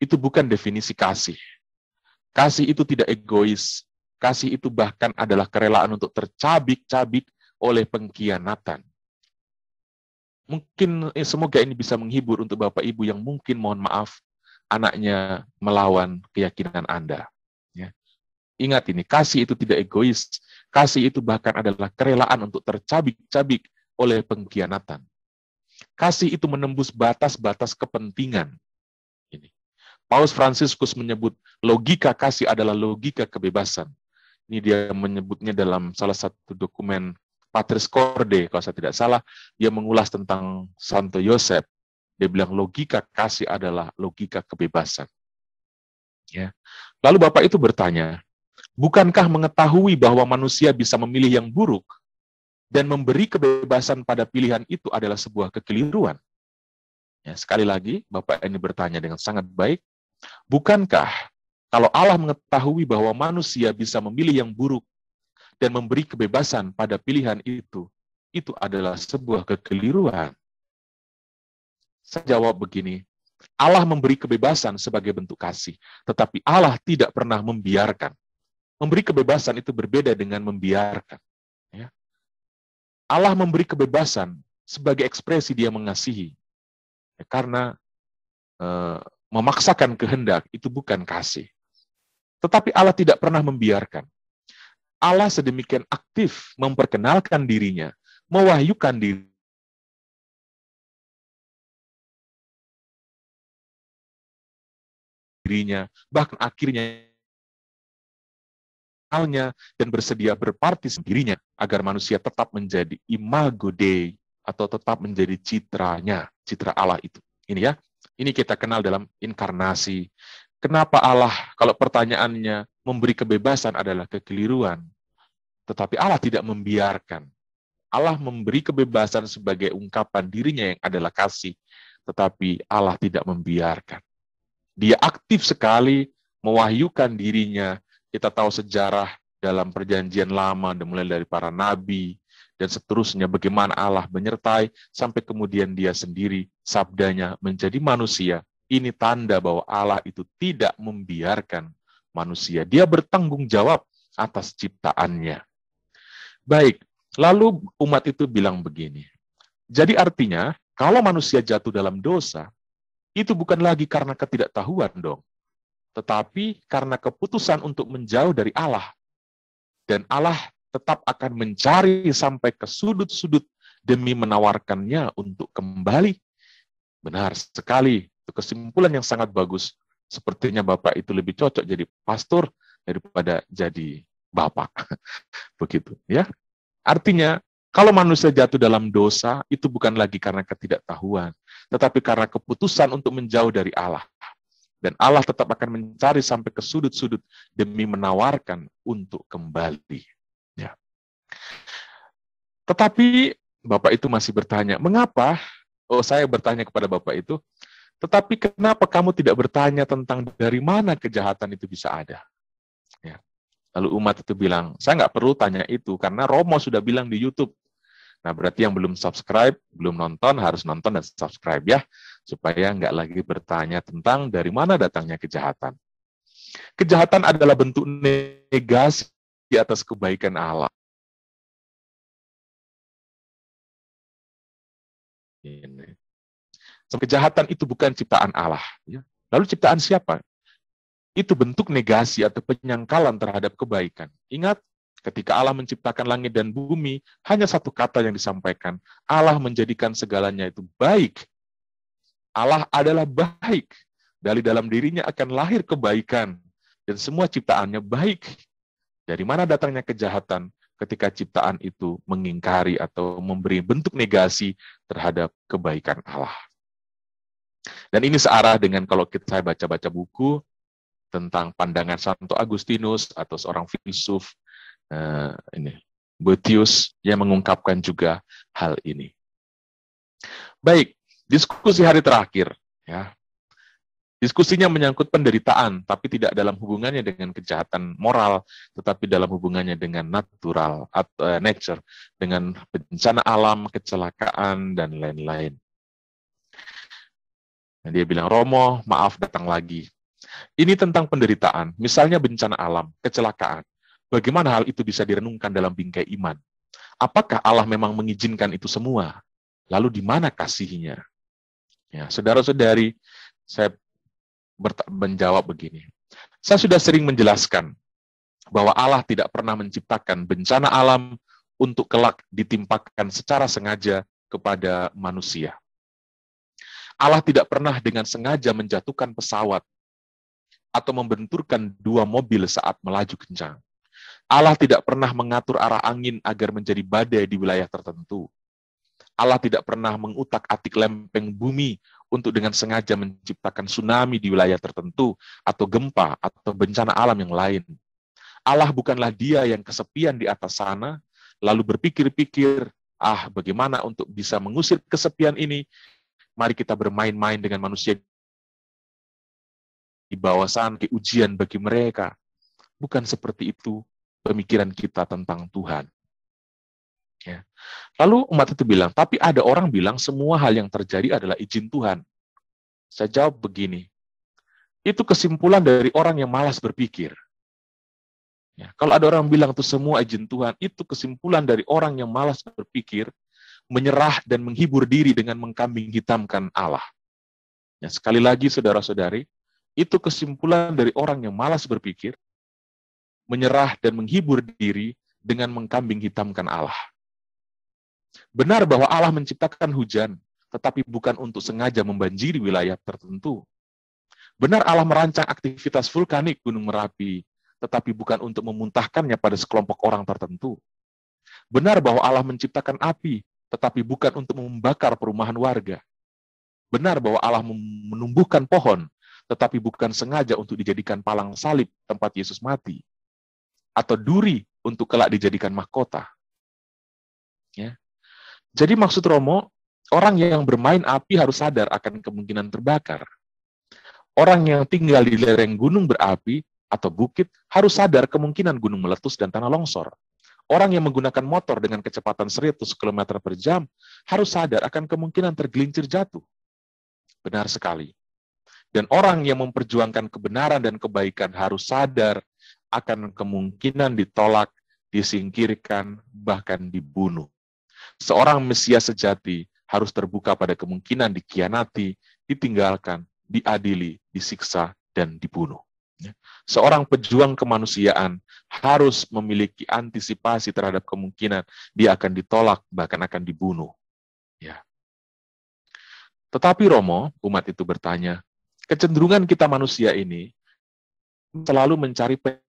Itu bukan definisi kasih. Kasih itu tidak egois. Kasih itu bahkan adalah kerelaan untuk tercabik-cabik oleh pengkhianatan. Mungkin semoga ini bisa menghibur untuk Bapak Ibu yang mungkin mohon maaf anaknya melawan keyakinan Anda. Ya. Ingat ini, kasih itu tidak egois. Kasih itu bahkan adalah kerelaan untuk tercabik-cabik oleh pengkhianatan. Kasih itu menembus batas-batas kepentingan. Ini. Paus Fransiskus menyebut logika kasih adalah logika kebebasan. Ini dia menyebutnya dalam salah satu dokumen Patris Corde, kalau saya tidak salah, dia mengulas tentang Santo Yosef. Dia bilang logika kasih adalah logika kebebasan. Ya. Lalu Bapak itu bertanya, bukankah mengetahui bahwa manusia bisa memilih yang buruk dan memberi kebebasan pada pilihan itu adalah sebuah kekeliruan? Ya, sekali lagi, Bapak ini bertanya dengan sangat baik, bukankah kalau Allah mengetahui bahwa manusia bisa memilih yang buruk dan memberi kebebasan pada pilihan itu adalah sebuah kekeliruan? Saya jawab begini, Allah memberi kebebasan sebagai bentuk kasih, tetapi Allah tidak pernah membiarkan. Memberi kebebasan itu berbeda dengan membiarkan. Ya. Allah memberi kebebasan sebagai ekspresi Dia mengasihi. Ya, karena memaksakan kehendak itu bukan kasih. Tetapi Allah tidak pernah membiarkan. Allah sedemikian aktif memperkenalkan dirinya, mewahyukan dirinya, bahkan akhirnya dan bersedia berpartisipasi dirinya agar manusia tetap menjadi imago Dei atau tetap menjadi citranya, citra Allah itu. Ini ya, ini kita kenal dalam inkarnasi. Kenapa Allah, kalau pertanyaannya memberi kebebasan adalah kekeliruan, tetapi Allah tidak membiarkan. Allah memberi kebebasan sebagai ungkapan dirinya yang adalah kasih, tetapi Allah tidak membiarkan. Dia aktif sekali mewahyukan dirinya. Kita tahu sejarah dalam perjanjian lama, mulai dari para nabi, dan seterusnya, bagaimana Allah menyertai, sampai kemudian Dia sendiri, sabdanya menjadi manusia. Ini tanda bahwa Allah itu tidak membiarkan manusia. Dia bertanggung jawab atas ciptaannya. Baik, lalu umat itu bilang begini. Jadi artinya, kalau manusia jatuh dalam dosa, itu bukan lagi karena ketidaktahuan dong, tetapi karena keputusan untuk menjauh dari Allah. Dan Allah tetap akan mencari sampai ke sudut-sudut demi menawarkannya untuk kembali. Benar sekali, itu kesimpulan yang sangat bagus. Sepertinya Bapak itu lebih cocok jadi pastor daripada jadi Bapak. Begitu, ya. Artinya, kalau manusia jatuh dalam dosa, itu bukan lagi karena ketidaktahuan, tetapi karena keputusan untuk menjauh dari Allah. Dan Allah tetap akan mencari sampai ke sudut-sudut demi menawarkan untuk kembali. Ya. Tetapi Bapak itu masih bertanya, mengapa? Oh, saya bertanya kepada Bapak itu, tetapi kenapa kamu tidak bertanya tentang dari mana kejahatan itu bisa ada? Ya. Lalu umat itu bilang, saya nggak perlu tanya itu, karena Romo sudah bilang di YouTube. Nah, berarti yang belum subscribe, belum nonton, harus nonton dan subscribe ya, supaya nggak lagi bertanya tentang dari mana datangnya kejahatan. Kejahatan adalah bentuk negasi di atas kebaikan Allah. Ini. Kejahatan itu bukan ciptaan Allah. Ya. Lalu ciptaan siapa? Itu bentuk negasi atau penyangkalan terhadap kebaikan. Ingat, ketika Allah menciptakan langit dan bumi, hanya satu kata yang disampaikan. Allah menjadikan segalanya itu baik. Allah adalah baik. Dari dalam dirinya akan lahir kebaikan. Dan semua ciptaannya baik. Dari mana datangnya kejahatan ketika ciptaan itu mengingkari atau memberi bentuk negasi terhadap kebaikan Allah. Dan ini searah dengan kalau saya baca-baca buku tentang pandangan Santo Agustinus atau seorang filsuf Boethius yang mengungkapkan juga hal ini. Baik, diskusi hari terakhir ya. Diskusinya menyangkut penderitaan, tapi tidak dalam hubungannya dengan kejahatan moral, tetapi dalam hubungannya dengan natural atau nature, dengan bencana alam, kecelakaan dan lain-lain. Nah, dia bilang, Romo, maaf datang lagi. Ini tentang penderitaan, misalnya bencana alam, kecelakaan. Bagaimana hal itu bisa direnungkan dalam bingkai iman? Apakah Allah memang mengizinkan itu semua? Lalu di mana kasihnya? Ya, saudara-saudari, saya menjawab begini. Saya sudah sering menjelaskan bahwa Allah tidak pernah menciptakan bencana alam untuk kelak ditimpakan secara sengaja kepada manusia. Allah tidak pernah dengan sengaja menjatuhkan pesawat atau membenturkan dua mobil saat melaju kencang. Allah tidak pernah mengatur arah angin agar menjadi badai di wilayah tertentu. Allah tidak pernah mengutak-atik lempeng bumi untuk dengan sengaja menciptakan tsunami di wilayah tertentu, atau gempa, atau bencana alam yang lain. Allah bukanlah Dia yang kesepian di atas sana, lalu berpikir-pikir, bagaimana untuk bisa mengusir kesepian ini? Mari kita bermain-main dengan manusia di bawah sana, ke ujian bagi mereka. Bukan seperti itu pemikiran kita tentang Tuhan. Ya. Lalu umat itu bilang, tapi ada orang bilang semua hal yang terjadi adalah izin Tuhan. Saya jawab begini, itu kesimpulan dari orang yang malas berpikir. Ya, kalau ada orang bilang itu semua izin Tuhan, itu kesimpulan dari orang yang malas berpikir, menyerah dan menghibur diri dengan mengkambing hitamkan Allah. Ya, sekali lagi saudara-saudari, itu kesimpulan dari orang yang malas berpikir, menyerah dan menghibur diri dengan mengkambing hitamkan Allah. Benar bahwa Allah menciptakan hujan, tetapi bukan untuk sengaja membanjiri wilayah tertentu. Benar Allah merancang aktivitas vulkanik Gunung Merapi, tetapi bukan untuk memuntahkannya pada sekelompok orang tertentu. Benar bahwa Allah menciptakan api, tetapi bukan untuk membakar perumahan warga. Benar bahwa Allah menumbuhkan pohon, tetapi bukan sengaja untuk dijadikan palang salib tempat Yesus mati, atau duri untuk kelak dijadikan mahkota. Ya. Jadi maksud Romo, orang yang bermain api harus sadar akan kemungkinan terbakar. Orang yang tinggal di lereng gunung berapi atau bukit harus sadar kemungkinan gunung meletus dan tanah longsor. Orang yang menggunakan motor dengan kecepatan 100 km per jam harus sadar akan kemungkinan tergelincir jatuh. Benar sekali. Dan orang yang memperjuangkan kebenaran dan kebaikan harus sadar akan kemungkinan ditolak, disingkirkan, bahkan dibunuh. Seorang Mesias sejati harus terbuka pada kemungkinan dikhianati, ditinggalkan, diadili, disiksa, dan dibunuh. Seorang pejuang kemanusiaan harus memiliki antisipasi terhadap kemungkinan dia akan ditolak, bahkan akan dibunuh. Ya. Tetapi Romo, umat itu bertanya, kecenderungan kita manusia ini selalu mencari pesan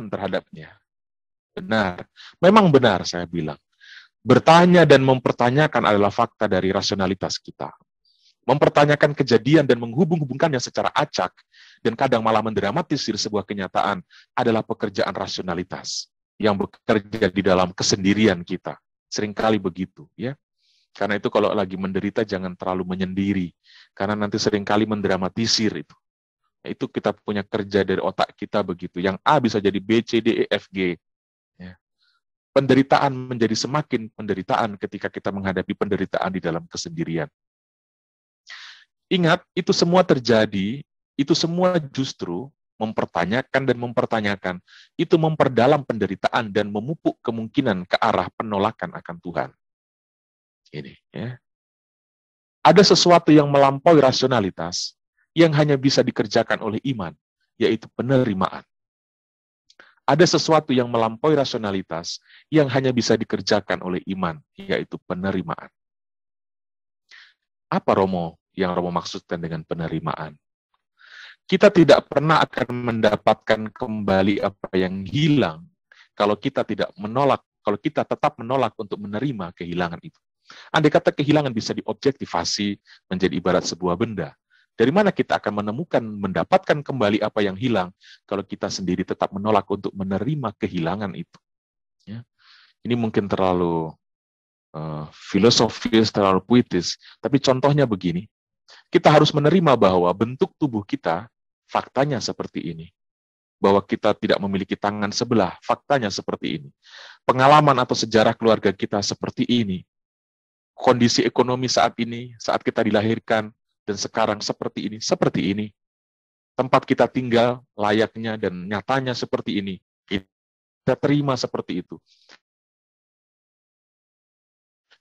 terhadapnya. Benar, memang benar saya bilang. Bertanya dan mempertanyakan adalah fakta dari rasionalitas kita. Mempertanyakan kejadian dan menghubung-hubungkannya secara acak dan kadang malah mendramatisir sebuah kenyataan adalah pekerjaan rasionalitas yang bekerja di dalam kesendirian kita. Seringkali begitu, ya. Karena itu kalau lagi menderita jangan terlalu menyendiri, karena nanti seringkali mendramatisir itu. Itu kita punya kerja dari otak kita begitu. Yang A bisa jadi B, C, D, E, F, G. Ya. Penderitaan menjadi semakin penderitaan ketika kita menghadapi penderitaan di dalam kesendirian. Ingat, itu semua terjadi, itu semua justru mempertanyakan dan mempertanyakan, itu memperdalam penderitaan dan memupuk kemungkinan ke arah penolakan akan Tuhan. Ini, ya. Ada sesuatu yang melampaui rasionalitas yang hanya bisa dikerjakan oleh iman, yaitu penerimaan. Ada sesuatu yang melampaui rasionalitas yang hanya bisa dikerjakan oleh iman, yaitu penerimaan. Apa Romo yang Romo maksudkan dengan penerimaan? Kita tidak pernah akan mendapatkan kembali apa yang hilang kalau kita tidak menolak, kalau kita tetap menolak untuk menerima kehilangan itu. Andai kata kehilangan bisa diobjektivasi menjadi ibarat sebuah benda, dari mana kita akan menemukan, mendapatkan kembali apa yang hilang kalau kita sendiri tetap menolak untuk menerima kehilangan itu? Ya. Ini mungkin terlalu filosofis, terlalu puitis, tapi contohnya begini. Kita harus menerima bahwa bentuk tubuh kita faktanya seperti ini. Bahwa kita tidak memiliki tangan sebelah, faktanya seperti ini. Pengalaman atau sejarah keluarga kita seperti ini. Kondisi ekonomi saat ini, saat kita dilahirkan, dan sekarang seperti ini. Tempat kita tinggal layaknya dan nyatanya seperti ini. Kita terima seperti itu.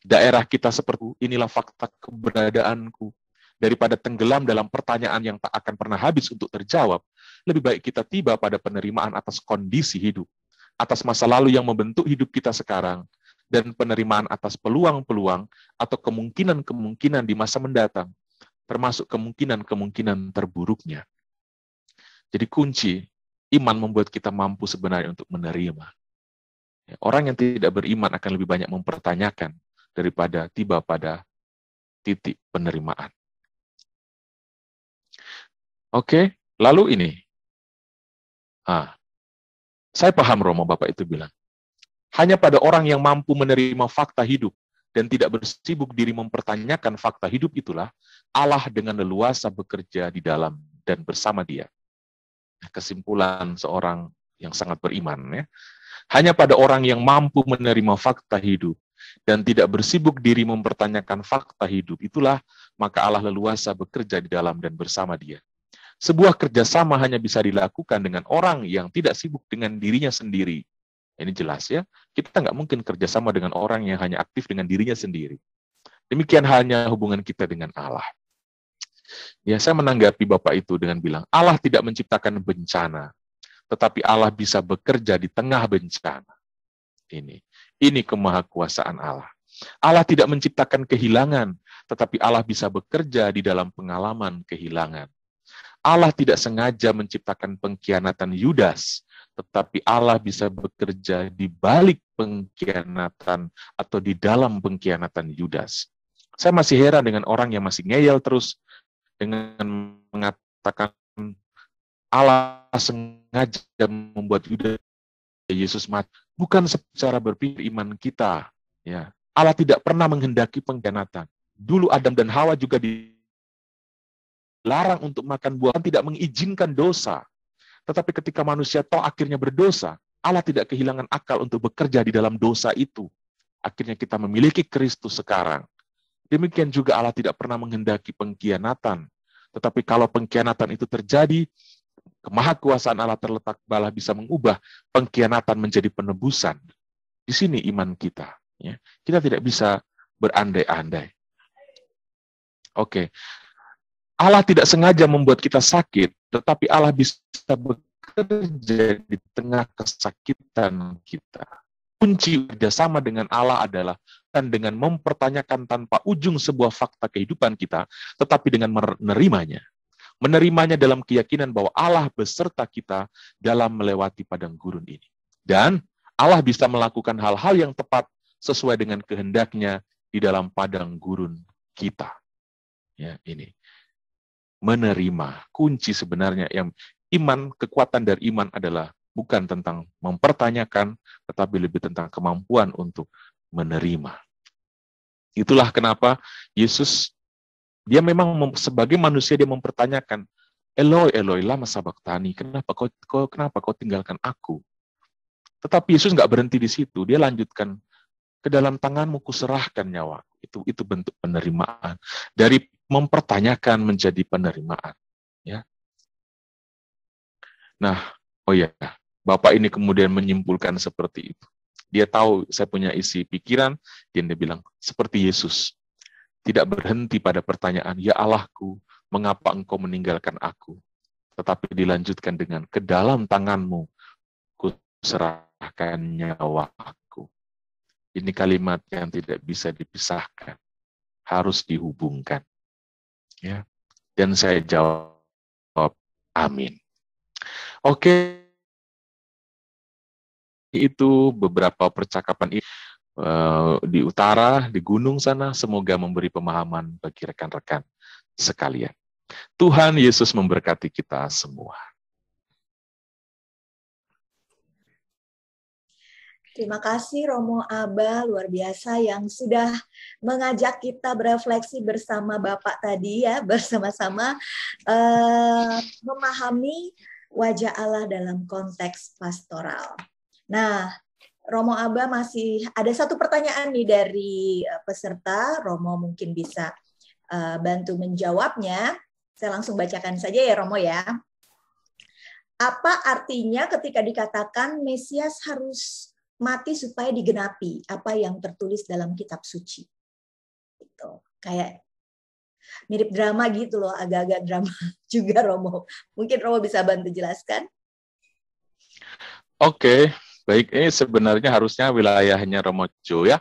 Daerah kita seperti inilah fakta keberadaanku. Daripada tenggelam dalam pertanyaan yang tak akan pernah habis untuk terjawab, lebih baik kita tiba pada penerimaan atas kondisi hidup, atas masa lalu yang membentuk hidup kita sekarang, dan penerimaan atas peluang-peluang atau kemungkinan-kemungkinan di masa mendatang, termasuk kemungkinan-kemungkinan terburuknya. Jadi kunci, iman membuat kita mampu sebenarnya untuk menerima. Orang yang tidak beriman akan lebih banyak mempertanyakan daripada tiba pada titik penerimaan. Oke, lalu ini. Saya paham Romo Bapak itu bilang. Hanya pada orang yang mampu menerima fakta hidup dan tidak bersibuk diri mempertanyakan fakta hidup itulah Allah dengan leluasa bekerja di dalam dan bersama dia. Kesimpulan seorang yang sangat beriman, ya. Hanya pada orang yang mampu menerima fakta hidup dan tidak bersibuk diri mempertanyakan fakta hidup itulah maka Allah leluasa bekerja di dalam dan bersama dia. Sebuah kerjasama hanya bisa dilakukan dengan orang yang tidak sibuk dengan dirinya sendiri. Ini jelas ya, kita nggak mungkin kerjasama dengan orang yang hanya aktif dengan dirinya sendiri. Demikian halnya hubungan kita dengan Allah. Ya, saya menanggapi Bapak itu dengan bilang, Allah tidak menciptakan bencana, tetapi Allah bisa bekerja di tengah bencana. Ini kemahakuasaan Allah. Allah tidak menciptakan kehilangan, tetapi Allah bisa bekerja di dalam pengalaman kehilangan. Allah tidak sengaja menciptakan pengkhianatan Yudas, tetapi Allah bisa bekerja di balik pengkhianatan atau di dalam pengkhianatan Yudas. Saya masih heran dengan orang yang masih ngeyel terus dengan mengatakan Allah sengaja membuat Yudas Yesus mati. Bukan secara berpikir iman kita. Ya. Allah tidak pernah menghendaki pengkhianatan. Dulu Adam dan Hawa juga dilarang untuk makan buah, tidak mengizinkan dosa. Tetapi ketika manusia toh akhirnya berdosa, Allah tidak kehilangan akal untuk bekerja di dalam dosa itu. Akhirnya kita memiliki Kristus sekarang. Demikian juga Allah tidak pernah menghendaki pengkhianatan. Tetapi kalau pengkhianatan itu terjadi, kemahakuasaan Allah terletak Allah bisa mengubah pengkhianatan menjadi penebusan. Di sini iman kita. Ya. Kita tidak bisa berandai-andai. Oke. Allah tidak sengaja membuat kita sakit, tetapi Allah bisa bekerja di tengah kesakitan kita. Kunci kerjasama dengan Allah adalah dengan mempertanyakan tanpa ujung sebuah fakta kehidupan kita, tetapi dengan menerimanya. Menerimanya dalam keyakinan bahwa Allah beserta kita dalam melewati padang gurun ini. Dan Allah bisa melakukan hal-hal yang tepat sesuai dengan kehendaknya di dalam padang gurun kita. Ya, ini. Menerima. Kunci sebenarnya yang iman, kekuatan dari iman adalah bukan tentang mempertanyakan, tetapi lebih tentang kemampuan untuk menerima. Itulah kenapa Yesus, dia memang sebagai manusia, dia mempertanyakan, Eloi, Eloi, lama sabachthani, kenapa kau tinggalkan aku? Tetapi Yesus nggak berhenti di situ, dia lanjutkan, ke dalam tanganmu kuserahkan nyawa. Itu bentuk penerimaan. Dari mempertanyakan menjadi penerimaan. Ya. Nah, oh ya, Bapak ini kemudian menyimpulkan seperti itu. Dia tahu saya punya isi pikiran, dan dia bilang, seperti Yesus. Tidak berhenti pada pertanyaan, ya Allahku, mengapa engkau meninggalkan aku? Tetapi dilanjutkan dengan, ke dalam tanganmu, kuserahkan nyawaku. Ini kalimat yang tidak bisa dipisahkan. Harus dihubungkan. Ya. Dan saya jawab, amin. Oke. Itu beberapa percakapan di utara, di gunung sana, semoga memberi pemahaman bagi rekan-rekan sekalian. Tuhan Yesus memberkati kita semua. Terima kasih Romo Aba, luar biasa yang sudah mengajak kita berefleksi bersama Bapak tadi ya, bersama-sama memahami wajah Allah dalam konteks pastoral. Nah, Romo Aba masih ada satu pertanyaan nih dari peserta, Romo mungkin bisa bantu menjawabnya. Saya langsung bacakan saja ya Romo ya. Apa artinya ketika dikatakan Mesias harus mati supaya digenapi apa yang tertulis dalam kitab suci? Itu kayak mirip drama gitu loh, agak-agak drama juga Romo. Mungkin Romo bisa bantu jelaskan? Oke, baik. Ini sebenarnya harusnya wilayahnya Romo Jo ya.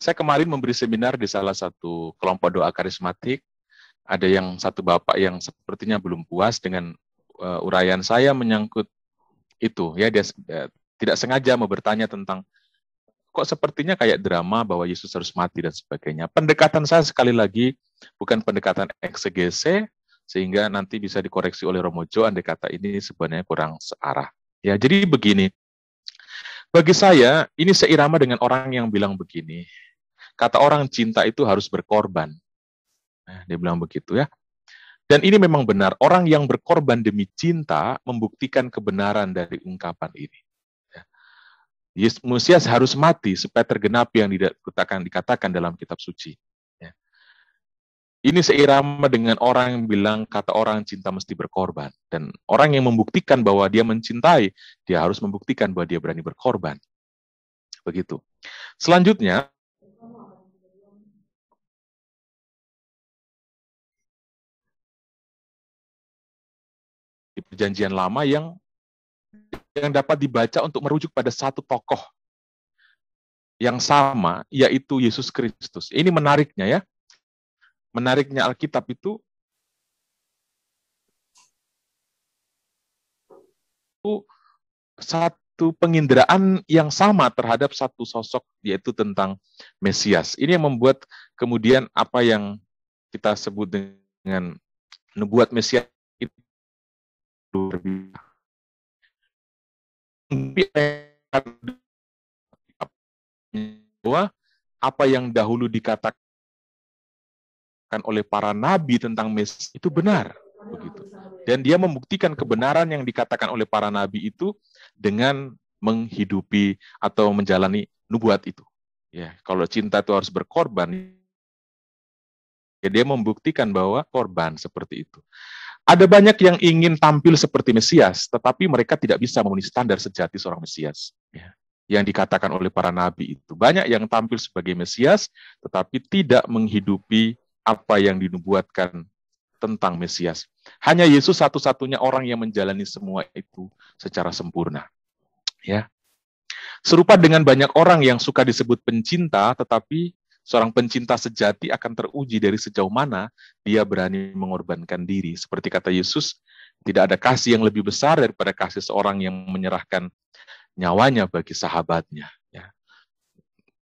Saya kemarin memberi seminar di salah satu kelompok doa karismatik. Ada yang satu bapak yang sepertinya belum puas dengan uraian saya menyangkut itu. Ya, dia tidak sengaja mau bertanya tentang kok sepertinya kayak drama bahwa Yesus harus mati dan sebagainya. Pendekatan saya sekali lagi bukan pendekatan eksegese, sehingga nanti bisa dikoreksi oleh Romo Jo, andai kata ini sebenarnya kurang searah. Ya, jadi begini. Bagi saya, ini seirama dengan orang yang bilang begini. Kata orang cinta itu harus berkorban. Nah, dia bilang begitu ya. Dan ini memang benar. Orang yang berkorban demi cinta membuktikan kebenaran dari ungkapan ini. Mesias harus mati supaya tergenapi yang dikatakan dalam kitab suci. Ini seirama dengan orang yang bilang kata orang cinta mesti berkorban. Dan orang yang membuktikan bahwa dia mencintai, dia harus membuktikan bahwa dia berani berkorban. Begitu. Selanjutnya, di Perjanjian Lama yang dapat dibaca untuk merujuk pada satu tokoh yang sama, yaitu Yesus Kristus. Ini menariknya ya. Menariknya Alkitab itu satu penginderaan yang sama terhadap satu sosok, yaitu tentang Mesias. Ini yang membuat kemudian apa yang kita sebut dengan nubuat Mesias itu luar biasa. Bahwa apa yang dahulu dikatakan oleh para nabi tentang Mesias itu benar, begitu. Dan dia membuktikan kebenaran yang dikatakan oleh para nabi itu dengan menghidupi atau menjalani nubuat itu. Ya, kalau cinta itu harus berkorban, ya dia membuktikan bahwa korban seperti itu. Ada banyak yang ingin tampil seperti Mesias, tetapi mereka tidak bisa memenuhi standar sejati seorang Mesias. Ya, yang dikatakan oleh para nabi itu. Banyak yang tampil sebagai Mesias, tetapi tidak menghidupi apa yang dinubuatkan tentang Mesias. Hanya Yesus satu-satunya orang yang menjalani semua itu secara sempurna. Ya. Serupa dengan banyak orang yang suka disebut pencinta, tetapi seorang pencinta sejati akan teruji dari sejauh mana dia berani mengorbankan diri. Seperti kata Yesus, tidak ada kasih yang lebih besar daripada kasih seorang yang menyerahkan nyawanya bagi sahabatnya. Ya.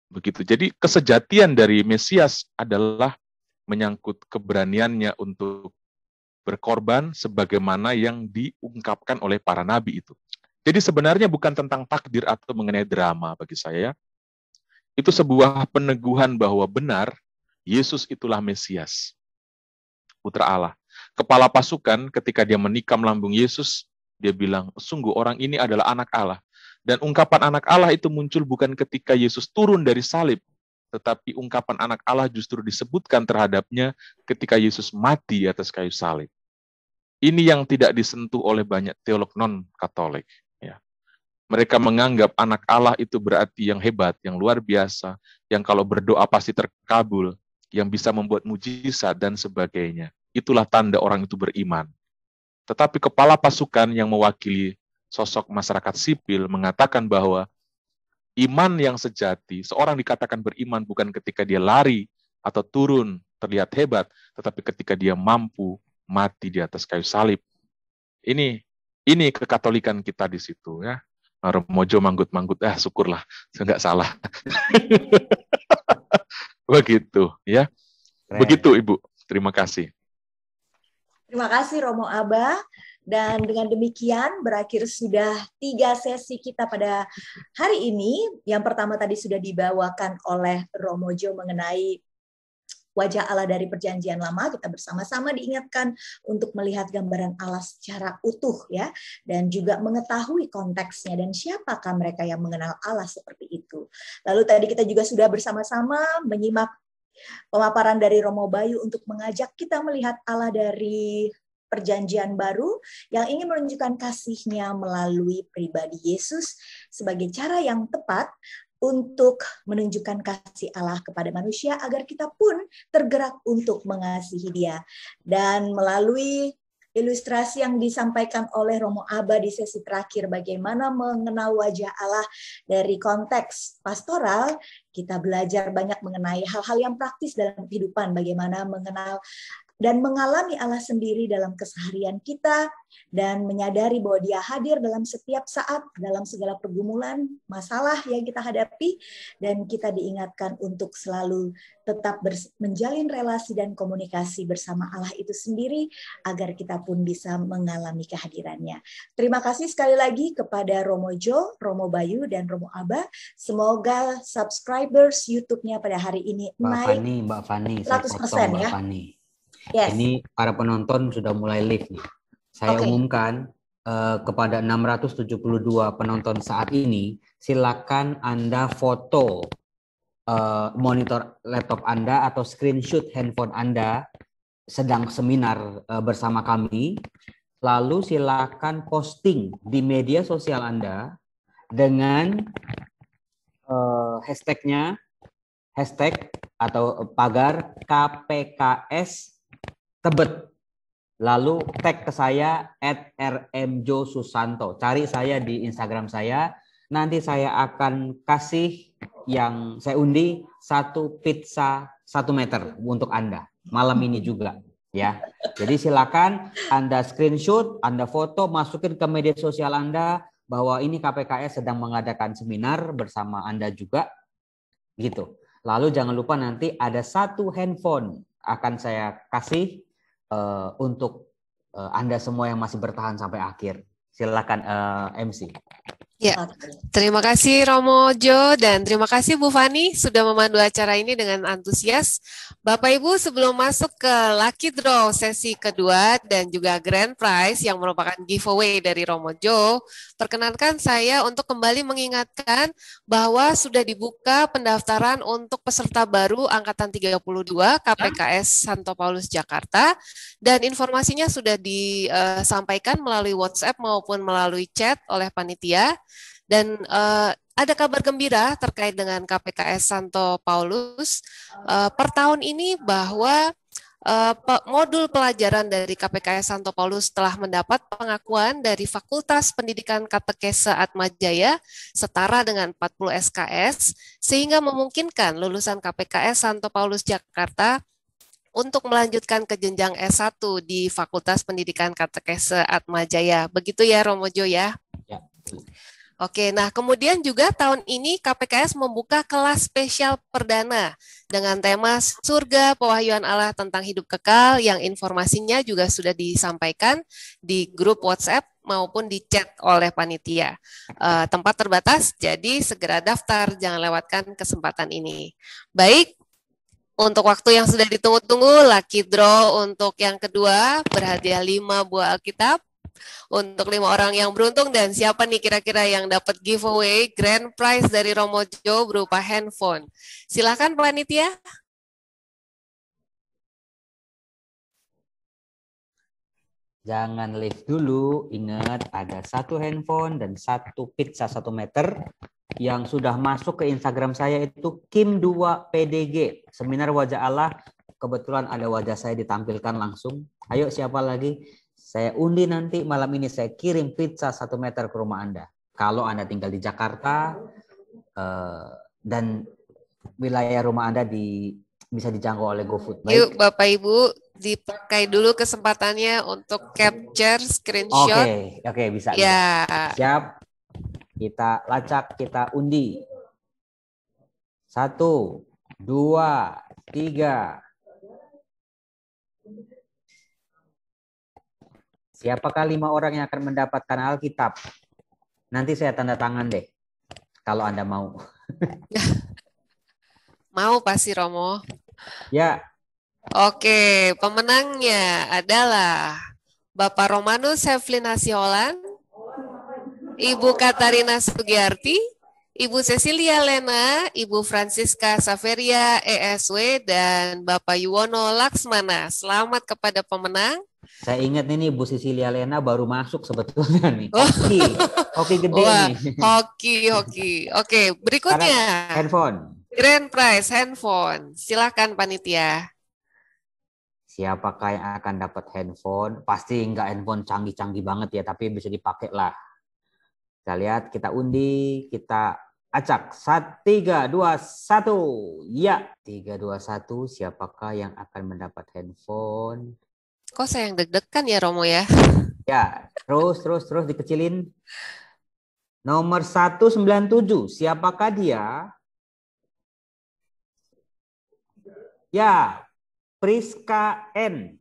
Begitu. Jadi kesejatian dari Mesias adalah menyangkut keberaniannya untuk berkorban sebagaimana yang diungkapkan oleh para nabi itu. Jadi sebenarnya bukan tentang takdir atau mengenai drama bagi saya. Itu sebuah peneguhan bahwa benar Yesus itulah Mesias, Putra Allah. Kepala pasukan ketika dia menikam lambung Yesus, dia bilang, sungguh orang ini adalah anak Allah. Dan ungkapan anak Allah itu muncul bukan ketika Yesus turun dari salib, tetapi ungkapan anak Allah justru disebutkan terhadapnya ketika Yesus mati di atas kayu salib. Ini yang tidak disentuh oleh banyak teolog non-Katolik. Ya. Mereka menganggap anak Allah itu berarti yang hebat, yang luar biasa, yang kalau berdoa pasti terkabul, yang bisa membuat mujizat dan sebagainya. Itulah tanda orang itu beriman. Tetapi kepala pasukan yang mewakili sosok masyarakat sipil mengatakan bahwa iman yang sejati, seorang dikatakan beriman bukan ketika dia lari atau turun terlihat hebat, tetapi ketika dia mampu mati di atas kayu salib. Ini kekatolikan kita di situ ya. Mojo manggut-manggut, syukurlah, nggak salah. Begitu ya. Begitu Ibu. Terima kasih. Terima kasih Romo Abah. Dan dengan demikian berakhir sudah 3 sesi kita pada hari ini. Yang pertama tadi sudah dibawakan oleh Romo Jo mengenai wajah Allah dari Perjanjian Lama. Kita bersama-sama diingatkan untuk melihat gambaran Allah secara utuh ya, dan juga mengetahui konteksnya dan siapakah mereka yang mengenal Allah seperti itu. Lalu tadi kita juga sudah bersama-sama menyimak pemaparan dari Romo Bayu untuk mengajak kita melihat Allah dari Perjanjian Baru yang ingin menunjukkan kasih-Nya melalui pribadi Yesus sebagai cara yang tepat untuk menunjukkan kasih Allah kepada manusia agar kita pun tergerak untuk mengasihi Dia. Dan melalui ilustrasi yang disampaikan oleh Romo Aba di sesi terakhir, bagaimana mengenal wajah Allah dari konteks pastoral, kita belajar banyak mengenai hal-hal yang praktis dalam kehidupan, bagaimana mengenal dan mengalami Allah sendiri dalam keseharian kita, dan menyadari bahwa Dia hadir dalam setiap saat, dalam segala pergumulan, masalah yang kita hadapi, dan kita diingatkan untuk selalu tetap menjalin relasi dan komunikasi bersama Allah itu sendiri, agar kita pun bisa mengalami kehadirannya. Terima kasih sekali lagi kepada Romo Jo, Romo Bayu, dan Romo Aba. Semoga subscribers YouTube-nya pada hari ini naik Mbak Fani, 100% saya potong Mbak ya. Fani. Yes. Ini para penonton sudah mulai live nih. Saya umumkan kepada 672 penonton saat ini, silakan Anda foto monitor laptop Anda atau screenshot handphone Anda sedang seminar bersama kami. Lalu silakan posting di media sosial Anda dengan hashtag atau pagar KPKS Tebet, lalu tag ke saya @rmjosusanto. Cari saya di Instagram saya. Nanti saya akan kasih yang saya undi 1 pizza 1 meter untuk Anda malam ini juga, ya. Jadi silakan Anda screenshot, Anda foto, masukin ke media sosial Anda bahwa ini KPKS sedang mengadakan seminar bersama Anda juga, gitu. Lalu jangan lupa nanti ada 1 handphone akan saya kasih untuk Anda semua yang masih bertahan sampai akhir. Silakan MC. Ya, terima kasih Romo Jo dan terima kasih Bu Fani sudah memandu acara ini dengan antusias. Bapak Ibu, sebelum masuk ke Lucky Draw sesi kedua dan juga Grand Prize yang merupakan giveaway dari Romo Jo, perkenankan saya untuk kembali mengingatkan bahwa sudah dibuka pendaftaran untuk peserta baru Angkatan 32 KPKS Santo Paulus Jakarta, dan informasinya sudah disampaikan melalui WhatsApp maupun melalui chat oleh panitia. Dan ada kabar gembira terkait dengan KPKS Santo Paulus per tahun ini bahwa modul pelajaran dari KPKS Santo Paulus telah mendapat pengakuan dari Fakultas Pendidikan Katekese Atmajaya setara dengan 40 SKS, sehingga memungkinkan lulusan KPKS Santo Paulus Jakarta untuk melanjutkan ke jenjang S1 di Fakultas Pendidikan Katekese Atmajaya. Begitu ya Romo Jo ya? Ya. Oke, nah kemudian juga tahun ini KPKS membuka kelas spesial perdana dengan tema Surga Pewahyuan Allah tentang Hidup Kekal, yang informasinya juga sudah disampaikan di grup WhatsApp maupun di chat oleh panitia. Tempat terbatas, jadi segera daftar, jangan lewatkan kesempatan ini. Baik, untuk waktu yang sudah ditunggu-tunggu, Lucky Draw untuk yang kedua berhadiah 5 buah Alkitab untuk 5 orang yang beruntung. Dan siapa nih kira-kira yang dapat giveaway grand prize dari Romo Jo berupa handphone? Silakan panitia. Jangan live dulu, ingat ada 1 handphone dan 1 pizza 1 meter yang sudah masuk ke Instagram saya, itu Kim2PDG, Seminar Wajah Allah. Kebetulan ada wajah saya ditampilkan langsung. Ayo siapa lagi? Saya undi nanti malam ini, saya kirim pizza 1 meter ke rumah Anda. Kalau Anda tinggal di Jakarta dan wilayah rumah Anda bisa dijangkau oleh GoFood. Baik. Yuk Bapak Ibu, dipakai dulu kesempatannya untuk capture screenshot. Oke, bisa. Ya. Siap. Kita lacak, kita undi. 1, 2, 3. Siapakah 5 orang yang akan mendapatkan Alkitab? Nanti saya tanda tangan deh, kalau Anda mau. Mau pasti Romo. Ya. Oke, pemenangnya adalah Bapak Romanus Heflin Hasiolan, Ibu Katarina Sugiyarti, Ibu Cecilia Lena, Ibu Francisca Saveria ESW, dan Bapak Yuwono Laksmana. Selamat kepada pemenang. Saya ingat nih Bu Sisilia Lena baru masuk sebetulnya nih. Oh. Hoki gede Wah, nih. hoki. Oke, berikutnya. Handphone. Grand prize handphone. Silakan panitia. Siapakah yang akan dapat handphone? Pasti nggak handphone canggih-canggih banget ya, tapi bisa dipakai lah. Kita lihat, kita undi, kita acak. 3, 2, 1. Ya, 3, 2, 1. Siapakah yang akan mendapat handphone? Kok saya yang deg-degan ya Romo ya? Ya, terus dikecilin. Nomor 197. Siapakah dia? Ya, Priska N.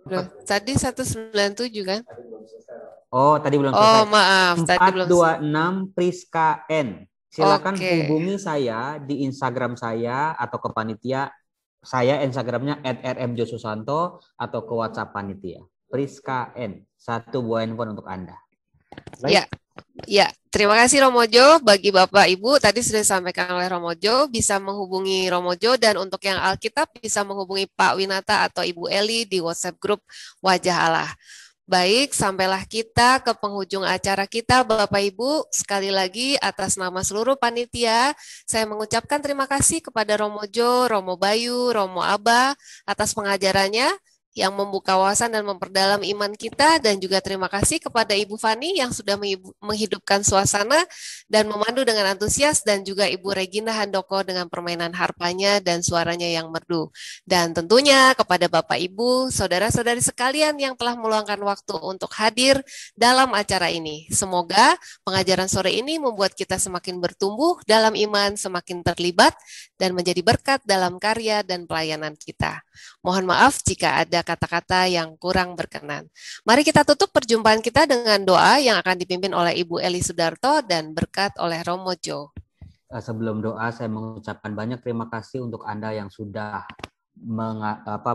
Loh, tadi 197 kan? Oh, tadi belum Oh, selesai. maaf. Tadi belum. 426 Priska N. Silakan Oke. hubungi saya di Instagram saya atau ke panitia. Saya Instagramnya @rmjosusanto atau ke WhatsApp panitia. Priska N. 1 buah handphone untuk Anda. Baik. Ya, terima kasih Romojo. Bagi Bapak Ibu, tadi sudah disampaikan oleh Romojo, bisa menghubungi Romojo, dan untuk yang Alkitab bisa menghubungi Pak Winata atau Ibu Eli di WhatsApp grup Wajah Allah. Baik, sampailah kita ke penghujung acara kita, Bapak Ibu. Sekali lagi, atas nama seluruh panitia, saya mengucapkan terima kasih kepada Romojo, Romo Bayu, Romo Aba, atas pengajarannya yang membuka wawasan dan memperdalam iman kita, dan juga terima kasih kepada Ibu Fani yang sudah menghidupkan suasana dan memandu dengan antusias, dan juga Ibu Regina Handoko dengan permainan harpanya dan suaranya yang merdu. Dan tentunya kepada Bapak Ibu, saudara-saudari sekalian yang telah meluangkan waktu untuk hadir dalam acara ini. Semoga pengajaran sore ini membuat kita semakin bertumbuh dalam iman, semakin terlibat, dan menjadi berkat dalam karya dan pelayanan kita. Mohon maaf jika ada kata-kata yang kurang berkenan. Mari kita tutup perjumpaan kita dengan doa yang akan dipimpin oleh Ibu Eli Sudarto dan berkat oleh Romo Jo. Sebelum doa, saya mengucapkan banyak terima kasih untuk Anda yang sudah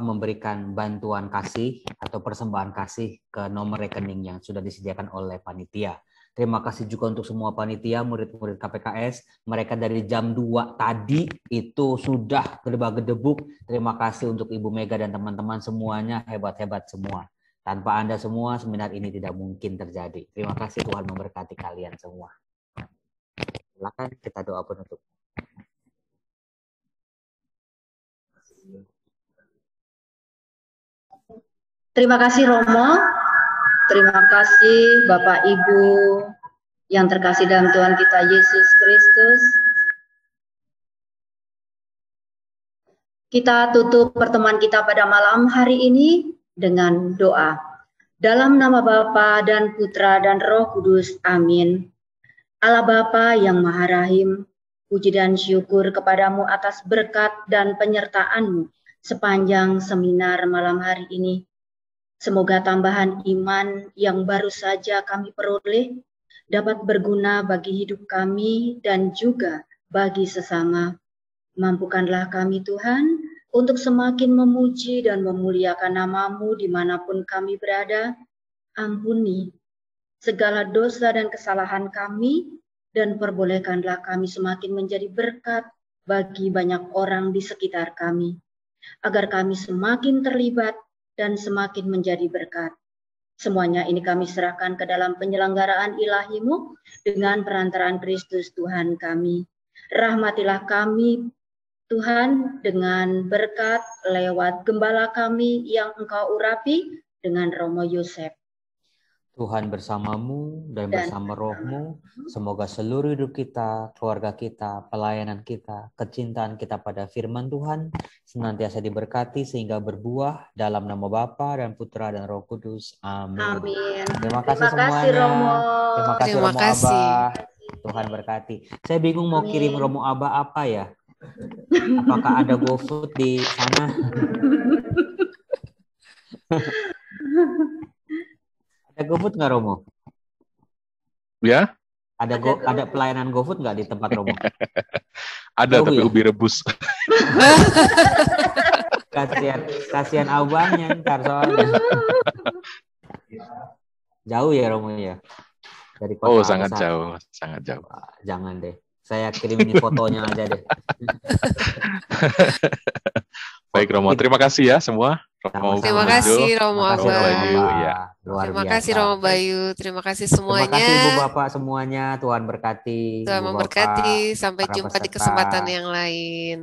memberikan bantuan kasih atau persembahan kasih ke nomor rekening yang sudah disediakan oleh panitia. Terima kasih juga untuk semua panitia, murid-murid KPKS. Mereka dari jam 2 tadi itu sudah gedebak-gedebuk. Terima kasih untuk Ibu Mega dan teman-teman semuanya, hebat-hebat semua. Tanpa Anda semua, seminar ini tidak mungkin terjadi. Terima kasih, Tuhan memberkati kalian semua. Silakan kita doa penutup. Terima kasih Romo. Terima kasih Bapak Ibu yang terkasih dalam Tuhan kita Yesus Kristus. Kita tutup pertemuan kita pada malam hari ini dengan doa. Dalam nama Bapa dan Putra dan Roh Kudus. Amin. Allah Bapa yang Maha Rahim, puji dan syukur kepadamu atas berkat dan penyertaan-Mu sepanjang seminar malam hari ini. Semoga tambahan iman yang baru saja kami peroleh dapat berguna bagi hidup kami dan juga bagi sesama. Mampukanlah kami Tuhan untuk semakin memuji dan memuliakan nama-Mu dimanapun kami berada. Ampuni segala dosa dan kesalahan kami, dan perbolehkanlah kami semakin menjadi berkat bagi banyak orang di sekitar kami, agar kami semakin terlibat dan semakin menjadi berkat. Semuanya ini kami serahkan ke dalam penyelenggaraan ilahi-Mu dengan perantaraan Kristus Tuhan kami. Rahmatilah kami Tuhan dengan berkat lewat gembala kami yang Engkau urapi dengan Romo Yosef. Tuhan bersamamu dan bersama roh-Mu. Semoga seluruh hidup kita, keluarga kita, pelayanan kita, kecintaan kita pada firman Tuhan senantiasa diberkati sehingga berbuah dalam nama Bapa dan Putra dan Roh Kudus. Amin. Amin. Terima kasih semuanya. Romo. Terima kasih Terima Romo kasih. Abah. Tuhan berkati. Saya bingung mau kirim Romo Abah apa ya? Apakah ada GoFood di sana? Ada GoFood nggak Romo? Ya, Ada pelayanan GoFood nggak di tempat Romo? ada Jauh tapi ya? ubi rebus. Kasihan abangnya ntar soalnya. Jauh ya Romo ya? Dari kota Oh, sangat besar. jauh, sangat jauh. Jangan deh. Saya kirim ini fotonya aja deh. Baik Romo, terima kasih ya semua. Romo Terima Bejo, kasih Romo Romo Abah. Bayu, ya. Luar Terima biasa. kasih Romo Bayu. Terima kasih Terima semuanya. kasih Ibu Bapak semuanya. Tuhan berkati. Tuhan Ibu memberkati. Bapak, Sampai para jumpa di peserta. kesempatan yang lain.